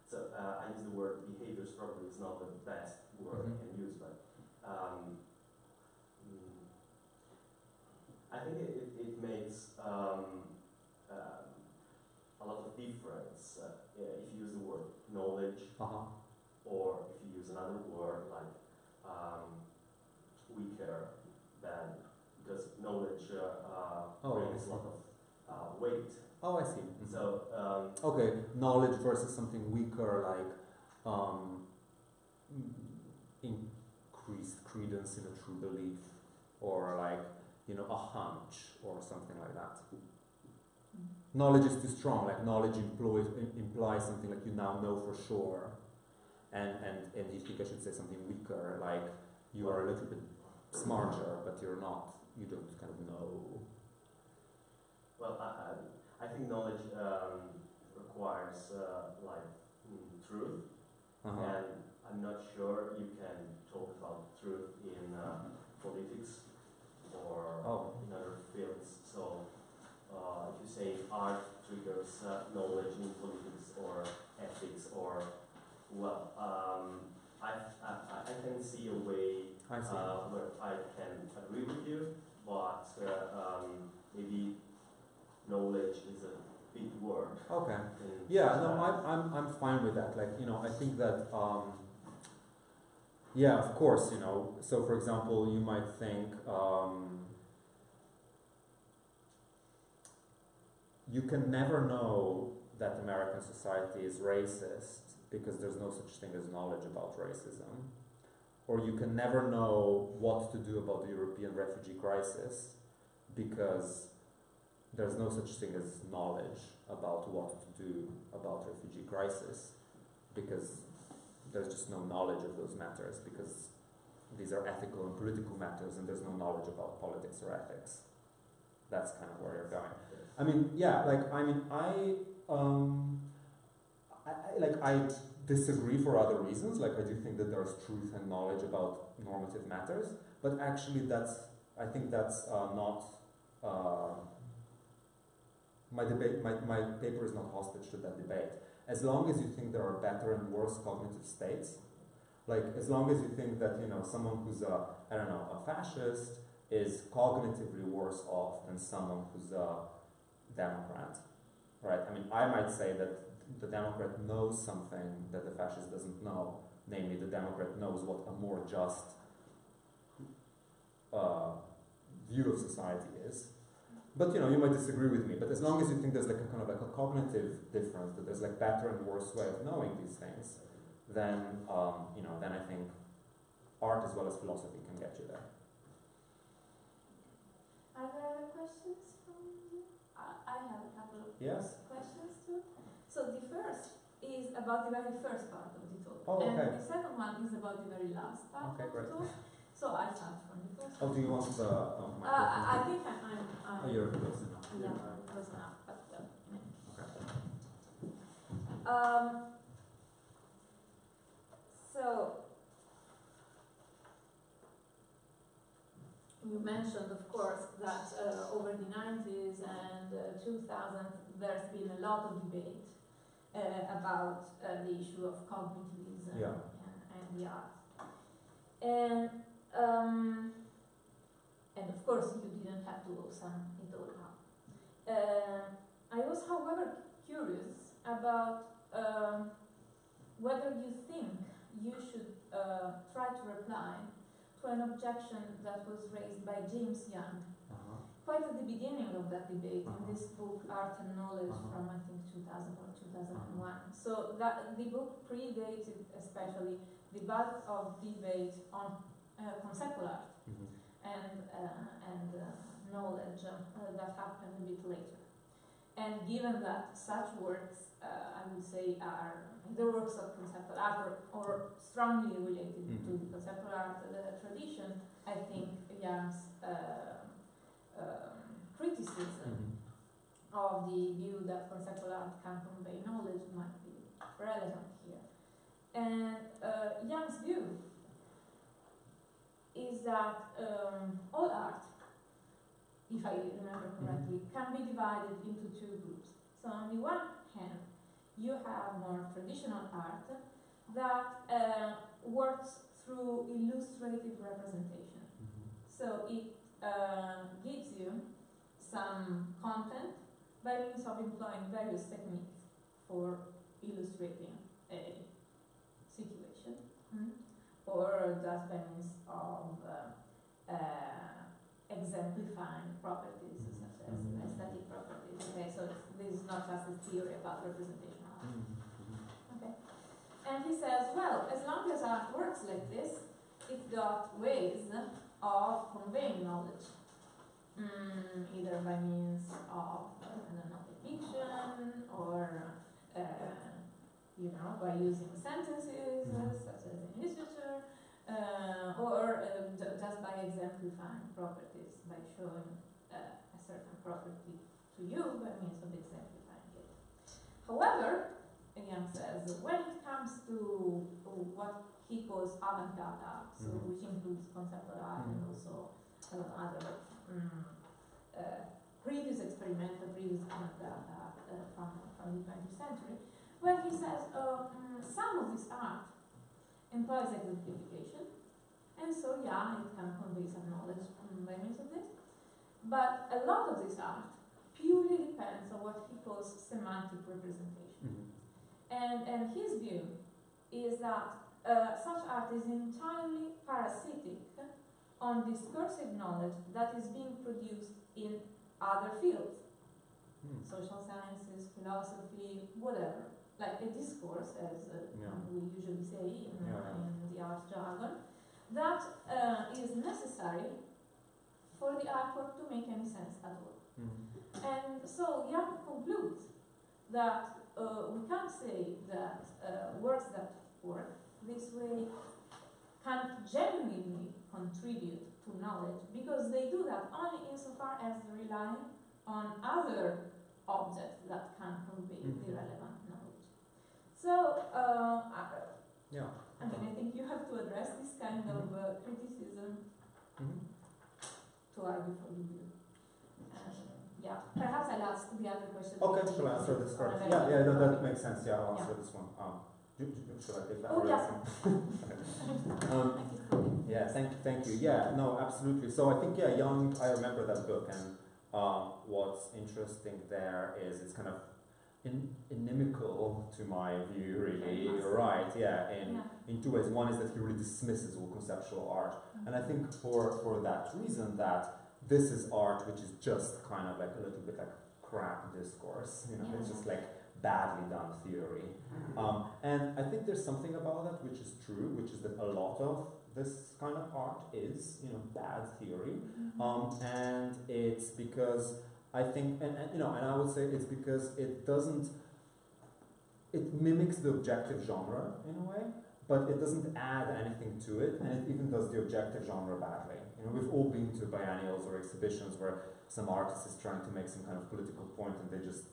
So I use the word behaviors, probably is not the best word I can use, but I think it makes a lot of difference if you use the word knowledge, or if you use another word like weaker than, because knowledge brings a lot of weight. Oh, I see. So okay, knowledge versus something weaker, like increased credence in a true belief, or like, you know, a hunch or something like that. Knowledge is too strong. Like knowledge implies something like you now know for sure, and you think I should say something weaker, like you are a little bit smarter, but you're not. You don't kind of know. Well, I think knowledge requires truth, and I'm not sure you can talk about truth in politics or in other fields. So if you say art triggers knowledge in politics or ethics, or I can see a way where I can agree with you, but maybe knowledge is a big word. Okay. Yeah, no, I'm fine with that. Like, you know, I think that yeah, of course, you know. So, for example, you might think you can never know that American society is racist because there's no such thing as knowledge about racism. Or you can never know what to do about the European refugee crisis because there's no such thing as knowledge about what to do about refugee crisis, because there's just no knowledge of those matters, because these are ethical and political matters and there's no knowledge about politics or ethics. That's kind of where you're going. I mean, yeah, like, I mean, I disagree for other reasons. Like, I do think that there's truth and knowledge about normative matters, but actually I think that's not, my paper is not hostage to that debate. As long as you think there are better and worse cognitive states, like, as long as you think that, you know, someone who's a fascist is cognitively worse off than someone who's a Democrat, right? I mean, I might say that the Democrat knows something that the fascist doesn't know, namely the Democrat knows what a more just view of society is. But you might disagree with me. But as long as you think there's like a kind of like a cognitive difference, that there's like better and worse way of knowing these things, then then I think art as well as philosophy can get you there. Are there other questions from you? I have a couple of questions too. So the first is about the very first part of the talk. Oh, okay. And the second one is about the very last part of the talk. So I start from the first one. Do you want the microphone? I think I'm you're close enough. Yeah, close enough. But, okay. So you mentioned, of course, that over the 90s and 2000s, there's been a lot of debate about the issue of cognitivism and the arts. And of course, you didn't have to sum it all up. I was, however, curious about whether you think you should try to reply to an objection that was raised by James Young quite at the beginning of that debate in this book, Art and Knowledge, from I think 2000 or 2001. So that the book predated especially the bulk of debate on conceptual art and knowledge that happened a bit later. And given that such works, I would say, are either works of conceptual art or strongly related to the conceptual art tradition, I think Young's criticism of the view that conceptual art can convey knowledge might be relevant here. And Young's view is that all art, if I remember correctly, can be divided into two groups. So on the one hand, you have more traditional art that works through illustrative representation. So it gives you some content by means of employing various techniques for illustrating a situation, or just by means of exemplifying properties such as aesthetic properties. Okay, so this is not just a theory about representation art. Okay, and he says, well, as long as art works like this, it's got ways of conveying knowledge, either by means of fiction or by using sentences such as in literature, or just by exemplifying properties, by showing a certain property to you by means of exemplifying it. However, Young says, when it comes to what he calls avant-garde art, so which includes conceptual art and also other previous experimental, previous avant-garde art from the 20th century, well, he says some of this art employs exemplification, and so it can convey some knowledge by means of this. But a lot of this art purely depends on what he calls semantic representation. And his view is that such art is entirely parasitic on discursive knowledge that is being produced in other fields, social sciences, philosophy, whatever, like a discourse, as we usually say in the art jargon, that is necessary for the artwork to make any sense at all. And so Young concludes that we can't say that works that work this way can genuinely contribute to knowledge, because they do that only insofar as they rely on other objects that can convey the relevant knowledge. So, I think you have to address this kind of criticism to argue for the view. Perhaps I'll ask the other question. Okay, shall I answer this first? No, that makes sense. I'll answer this one. Should I take that? Thank you. No, absolutely. So I think, Young, I remember that book, and what's interesting there is it's kind of inimical to my view, really. You're right, yeah, in two ways. One is that he really dismisses all conceptual art, and I think for that reason that this is art which is just kind of like a little bit like crap discourse, you know, it's just like badly done theory. And I think there's something about that which is true, which is that a lot of this kind of art is, you know, bad theory, and it's because I think, and you know, and I would say it's because it mimics the objective genre in a way, but it doesn't add anything to it, and it even does the objective genre badly. You know, we've all been to biennials or exhibitions where some artist is trying to make some kind of political point and they just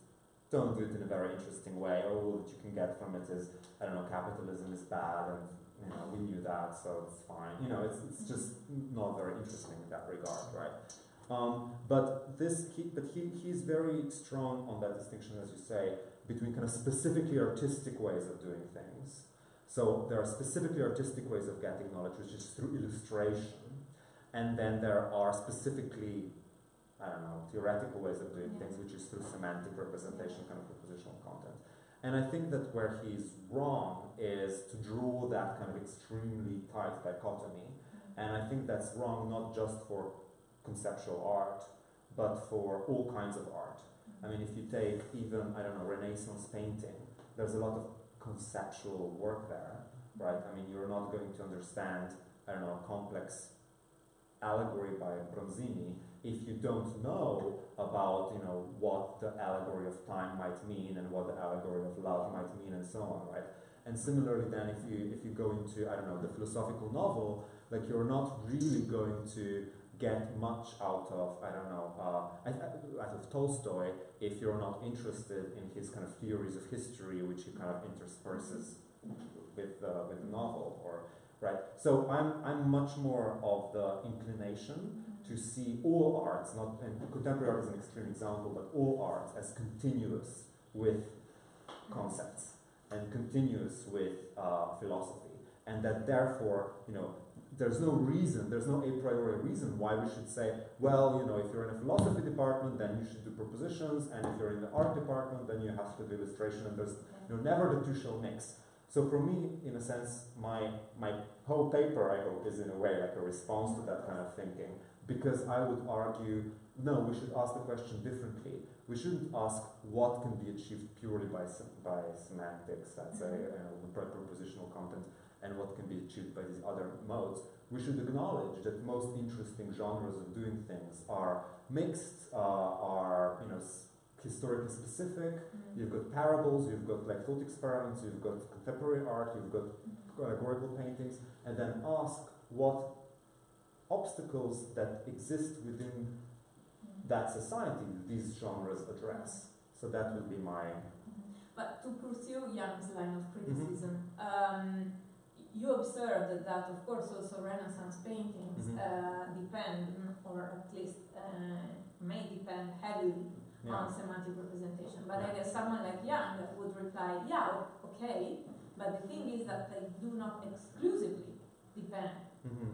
don't do it in a very interesting way, or all that you can get from it is, I don't know, capitalism is bad, and you know, we knew that, so it's fine. You know, it's just not very interesting in that regard, right? But he's very strong on that distinction, as you say, between kind of specifically artistic ways of doing things. So there are specifically artistic ways of getting knowledge, which is through illustration, and then there are specifically, I don't know, theoretical ways of doing things, which is through semantic representation, kind of propositional content. And I think that where he's wrong is to draw that kind of extremely tight dichotomy. And I think that's wrong not just for conceptual art, but for all kinds of art. I mean, if you take even, I don't know, Renaissance painting, there's a lot of conceptual work there, right? I mean, you're not going to understand, I don't know, a complex allegory by Bronzini if you don't know about, you know, what the allegory of time might mean and what the allegory of love might mean and so on, right? And similarly then if you go into, I don't know, the philosophical novel, like you're not really going to get much out of, I don't know, out of Tolstoy if you're not interested in his kind of theories of history, which he kind of intersperses with the novel, or right. So I'm much more of the inclination to see all arts, not, and contemporary art is an extreme example, but all arts as continuous with concepts and continuous with philosophy, and that therefore, you know, there's no reason, there's no a priori reason why we should say, well, you know, if you're in a philosophy department, then you should do propositions, and if you're in the art department, then you have to do illustration, and there's, you know, never the two shall mix. So for me, in a sense, my whole paper, I hope, is in a way like a response to that kind of thinking, because I would argue, no, we should ask the question differently. We shouldn't ask what can be achieved purely by semantics, let's say, propositional content, and what can be achieved by these other modes. We should acknowledge that most interesting genres of doing things are mixed, are, you know, historically specific. You've got parables, you've got like thought experiments, you've got contemporary art, you've got allegorical paintings, and then ask what obstacles that exist within that society these genres address. So that would be my... But to pursue Young's line of criticism, you observed that, of course, also Renaissance paintings depend, or at least may depend heavily on semantic representation. But I guess someone like Young would reply, yeah, okay, but the thing is that they do not exclusively depend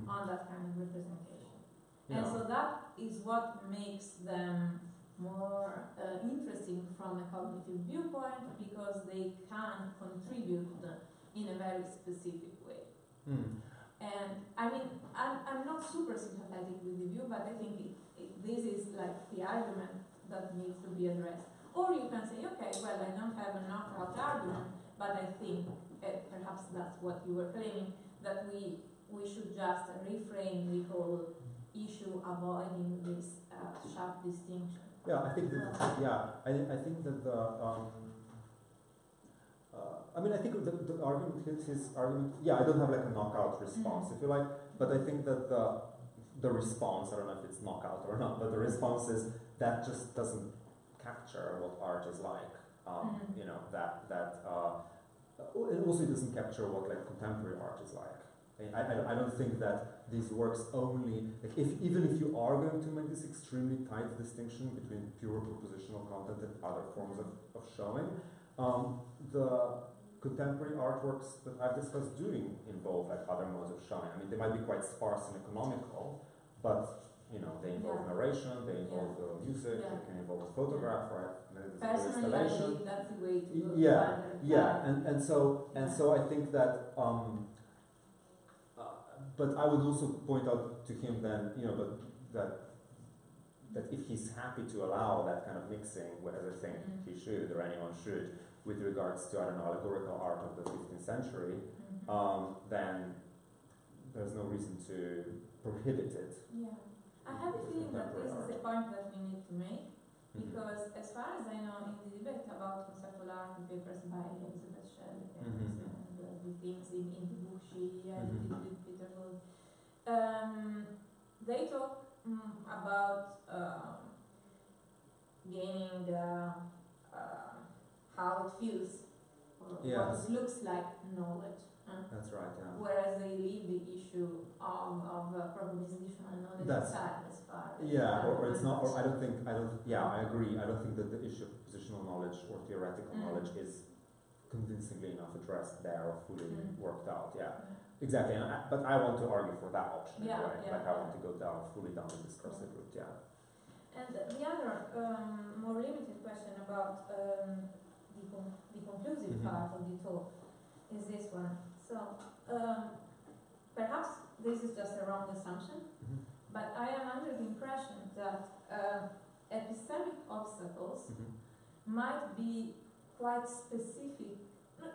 on that kind of representation. And so that is what makes them more interesting from a cognitive viewpoint, because they can contribute in a very specific way. And I mean, I'm not super sympathetic with the view, but I think this is like the argument that needs to be addressed. Or you can say, okay, well, I don't have a knockout argument, but I think, perhaps that's what you were claiming, that we should just reframe the whole issue, avoiding this sharp distinction. Yeah, I think that, I think that the, I mean, I think the argument, his argument, I don't have like a knockout response, if you like, but I think that the response, I don't know if it's knockout or not, but the response is that just doesn't capture what art is like. You know, it also doesn't capture what like contemporary art is like. I don't think that these works only, like even if you are going to make this extremely tight distinction between pure propositional content and other forms of showing, the contemporary artworks that I've discussed do involve like other modes of showing. I mean, they might be quite sparse and economical, but you know, they involve narration, they involve music, they can involve photograph, right? Personally, I believe that's the way to go. And so I think that. But I would also point out to him then, that if he's happy to allow that kind of mixing, whether I think he should or anyone should, with regards to, I don't know, allegorical art of the 15th century, then there's no reason to prohibit it. Yeah. I have a feeling that this is a point that we need to make, because as far as I know, in the debate about conceptual art, the papers by Elizabeth Shelley and the things in the book she edited with Peter Wood, they talk about gaining how it feels, or what it looks like knowledge. That's right, yeah. Whereas they leave the issue of propositional knowledge aside as far as or it's not, or I agree. I don't think that the issue of positional knowledge or theoretical knowledge is convincingly enough addressed there or fully worked out, Exactly, but I want to argue for that option anyway. I want to go fully down the discursive route, And the other more limited question about the conclusive part of the talk is this one. So perhaps this is just a wrong assumption, but I am under the impression that epistemic obstacles might be quite specific,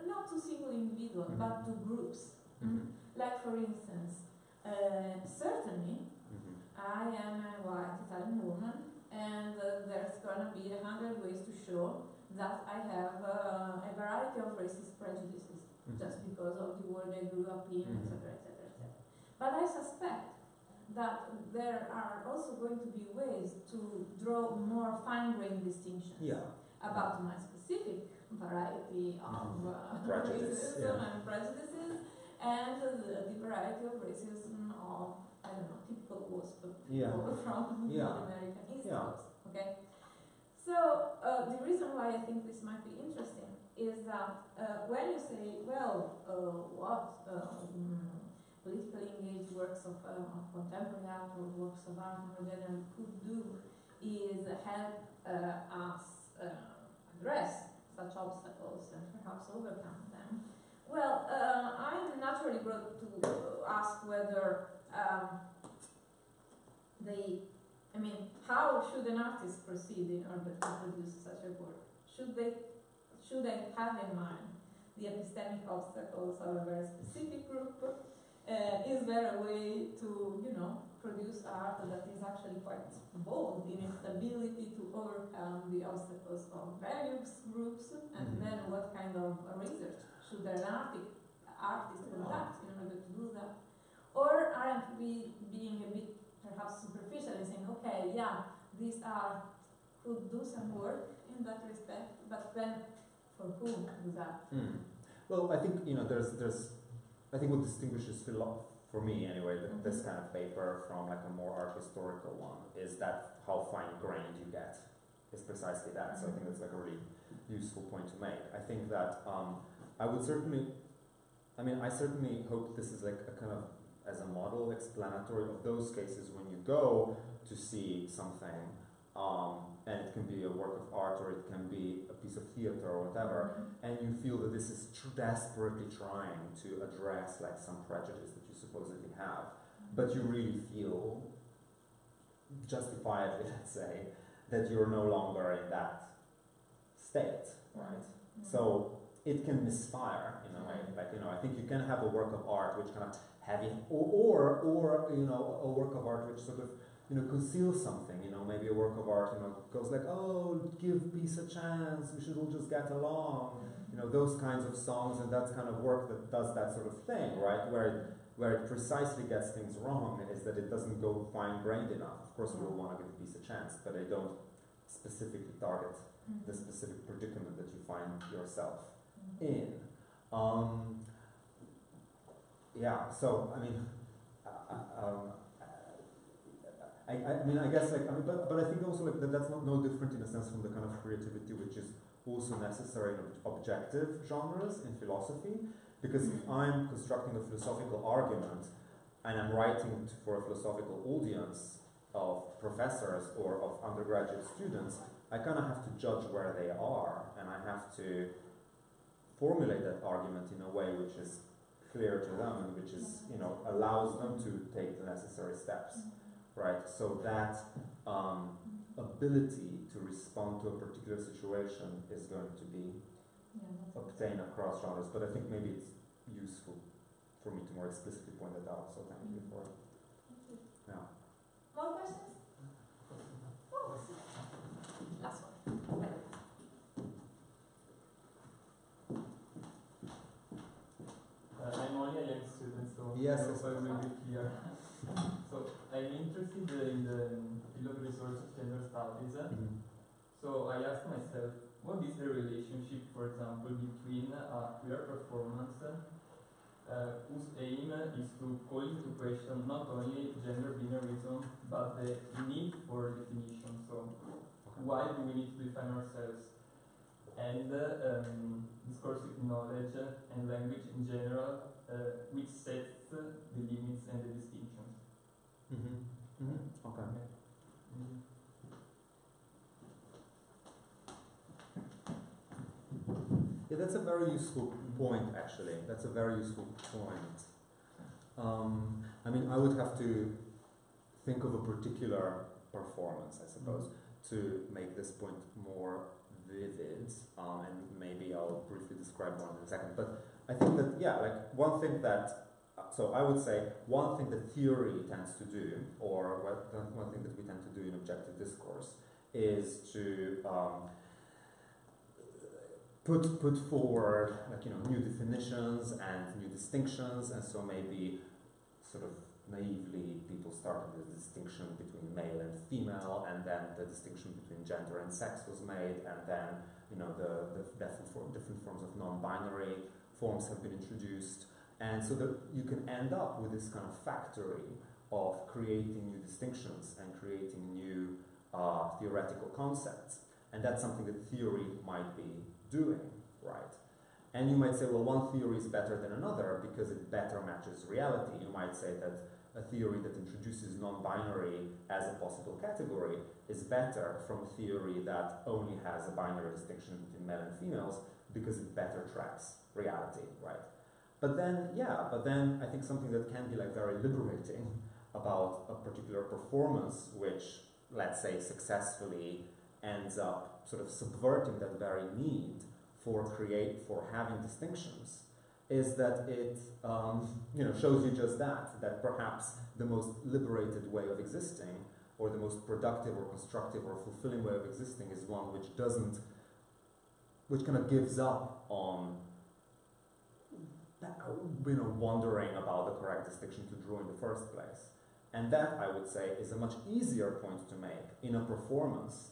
not to single individuals, but to groups. Like, for instance, certainly I am a white Italian woman, and there's going to be 100 ways to show that I have a variety of racist prejudices just because of the world I grew up in, etc., etc., etc. But I suspect that there are also going to be ways to draw more fine-grained distinctions about my specific variety of racism and prejudices, and the variety of racism of, I don't know, typical WASP people from the American East Coast. Okay? So the reason why I think this might be interesting is that when you say, well, what politically engaged works of contemporary art or works of art more generally could do is help us address such obstacles and perhaps overcome them. Well, I'm naturally brought to ask whether how should an artist proceed in order to produce such a work? Should they have in mind the epistemic obstacles of a very specific group? Is there a way to, produce art that is actually quite bold in its ability to overcome the obstacles of various groups? And then what kind of research should an artist conduct in order to do that? Or aren't we being a bit perhaps superficial and saying, okay, this art could do some work in that respect, but then for whom do that? Well, I think I think what distinguishes for me anyway, this kind of paper from like a more art historical one is that how fine-grained you get is precisely that. So I think that's like a really useful point to make. I think that I certainly hope this is like a kind of as a model explanatory of those cases when you go to see something, and it can be a work of art or it can be a piece of theater or whatever, and you feel that this is desperately trying to address like some prejudice that you supposedly have, but you really feel justifiably, let's say, that you're no longer in that state, right? So it can misfire in a way. Like, I think you can have a work of art which kind of heavy, or a work of art which sort of conceals something. Maybe a work of art goes like, oh, give peace a chance, we should all just get along. Those kinds of songs, and that kind of work that does that sort of thing, right? Where it precisely gets things wrong is that it doesn't go fine-grained enough. Of course, we all want to give peace a chance, but they don't specifically target the specific predicament that you find yourself in. So I guess but I think also that's not no different in a sense from the kind of creativity which is also necessary in objective genres in philosophy, because if I'm constructing a philosophical argument and I'm writing for a philosophical audience of professors or of undergraduate students, I kind of have to judge where they are, and I have to formulate that argument in a way which is clear to them and which is, you know, allows them to take the necessary steps, right? So that ability to respond to a particular situation is going to be obtained across genres, but I think maybe it's useful for me to more explicitly point that out, so thank you for it. Yeah. More questions? Oh. Last one. I'm only a young student, so yes, I hope I will be clear. So I'm interested in the field of resource of gender studies. So I asked myself, what is the relationship, for example, between a queer performance whose aim is to call into question not only gender binarism, but the need for definition. So why do we need to define ourselves? And discursive knowledge and language in general, which sets the limits and the distinctions. Okay. Yeah, that's a very useful point, actually. That's a very useful point. I mean, I would have to think of a particular performance, I suppose, to make this point more vivid, and maybe I'll briefly describe one in a second. But I think that, yeah, like one thing that, so I would say one thing that theory tends to do, or one thing that we tend to do in objective discourse, is to put forward, like, you know, new definitions and new distinctions, and so maybe sort of naively people started with the distinction between male and female, and then the distinction between gender and sex was made, and then, you know, the different forms of non-binary forms have been introduced, and so that you can end up with this kind of factory of creating new distinctions and creating new theoretical concepts, and that's something that theory might be doing, right? And you might say, well, one theory is better than another because it better matches reality. You might say that a theory that introduces non-binary as a possible category is better from a theory that only has a binary distinction between male and females because it better tracks reality, right? But then, yeah, I think something that can be like very liberating about a particular performance, which, let's say, successfully ends up sort of subverting that very need for having distinctions, is that it you know, shows you just that perhaps the most liberated way of existing, or the most productive or constructive or fulfilling way of existing, is one which kind of gives up on, you know, wondering about the correct distinction to draw in the first place. And that, I would say, is a much easier point to make in a performance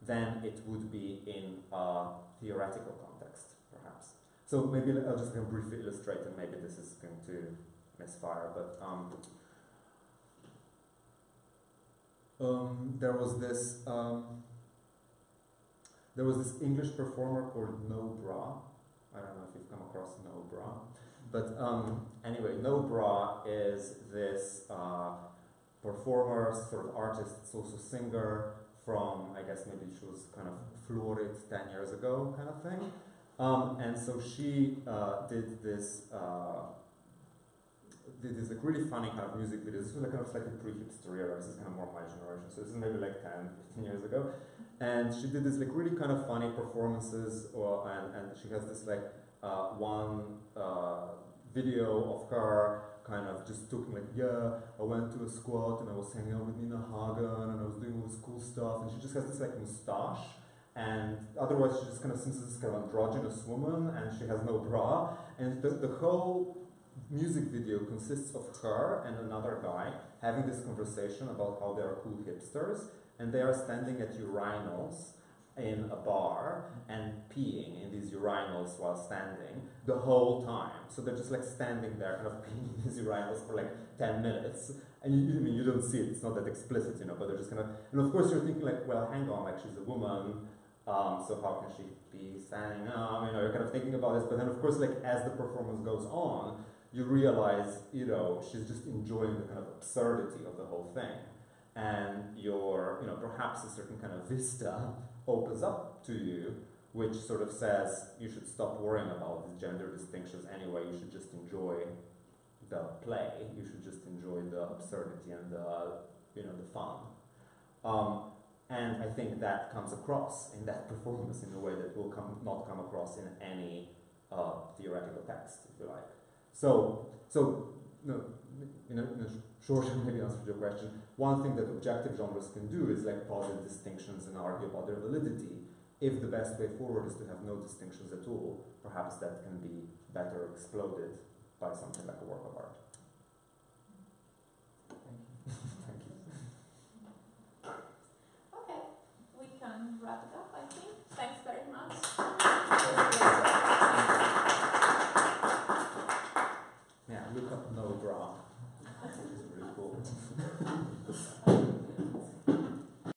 than it would be in a theoretical context, perhaps. So maybe I'll just briefly illustrate, and maybe this is going to misfire, but there was this English performer called No Bra. I don't know if you've come across No Bra, but anyway, No Bra is this performer, sort of artist, also singer, from, I guess maybe she was kind of Florid 10 years ago kind of thing. And so she did this like really funny kind of music video. This was like kind of slightly pre-hipster era. This is kind of more my generation. So this is maybe like 10, 15 years ago. And she did this like really kind of funny performances, and she has this like one video of her kind of just talking like, yeah, I went to a squat and I was hanging out with Nina Hagen and I was doing all this cool stuff, and she just has this like moustache, and otherwise she just kind of seems this kind of androgynous woman, and she has no bra, and the whole music video consists of her and another guy having this conversation about how they are cool hipsters, and they are standing at urinals in a bar and peeing in these urinals while standing the whole time. So they're just like standing there kind of peeing in these urinals for like 10 minutes. And you don't see it, it's not that explicit, you know, but they're just kind of, and of course you're thinking like, well, hang on, like she's a woman, so how can she be standing up, you know, you're kind of thinking about this, but then of course like as the performance goes on, you realize, you know, she's just enjoying the kind of absurdity of the whole thing. and your, perhaps a certain kind of vista opens up to you, which sort of says you should stop worrying about these gender distinctions anyway. You should just enjoy the play. You should just enjoy the absurdity and the fun. And I think that comes across in that performance in a way that will not come across in any theoretical text, if you like. So in a short maybe answer to your question, one thing that objective genres can do is like posit distinctions and argue about their validity. If the best way forward is to have no distinctions at all, perhaps that can be better exploded by something like a work of art. Thank you. Okay, we can wrap it up, I think. Thanks very much. Yeah, look up no bra. It's really cool.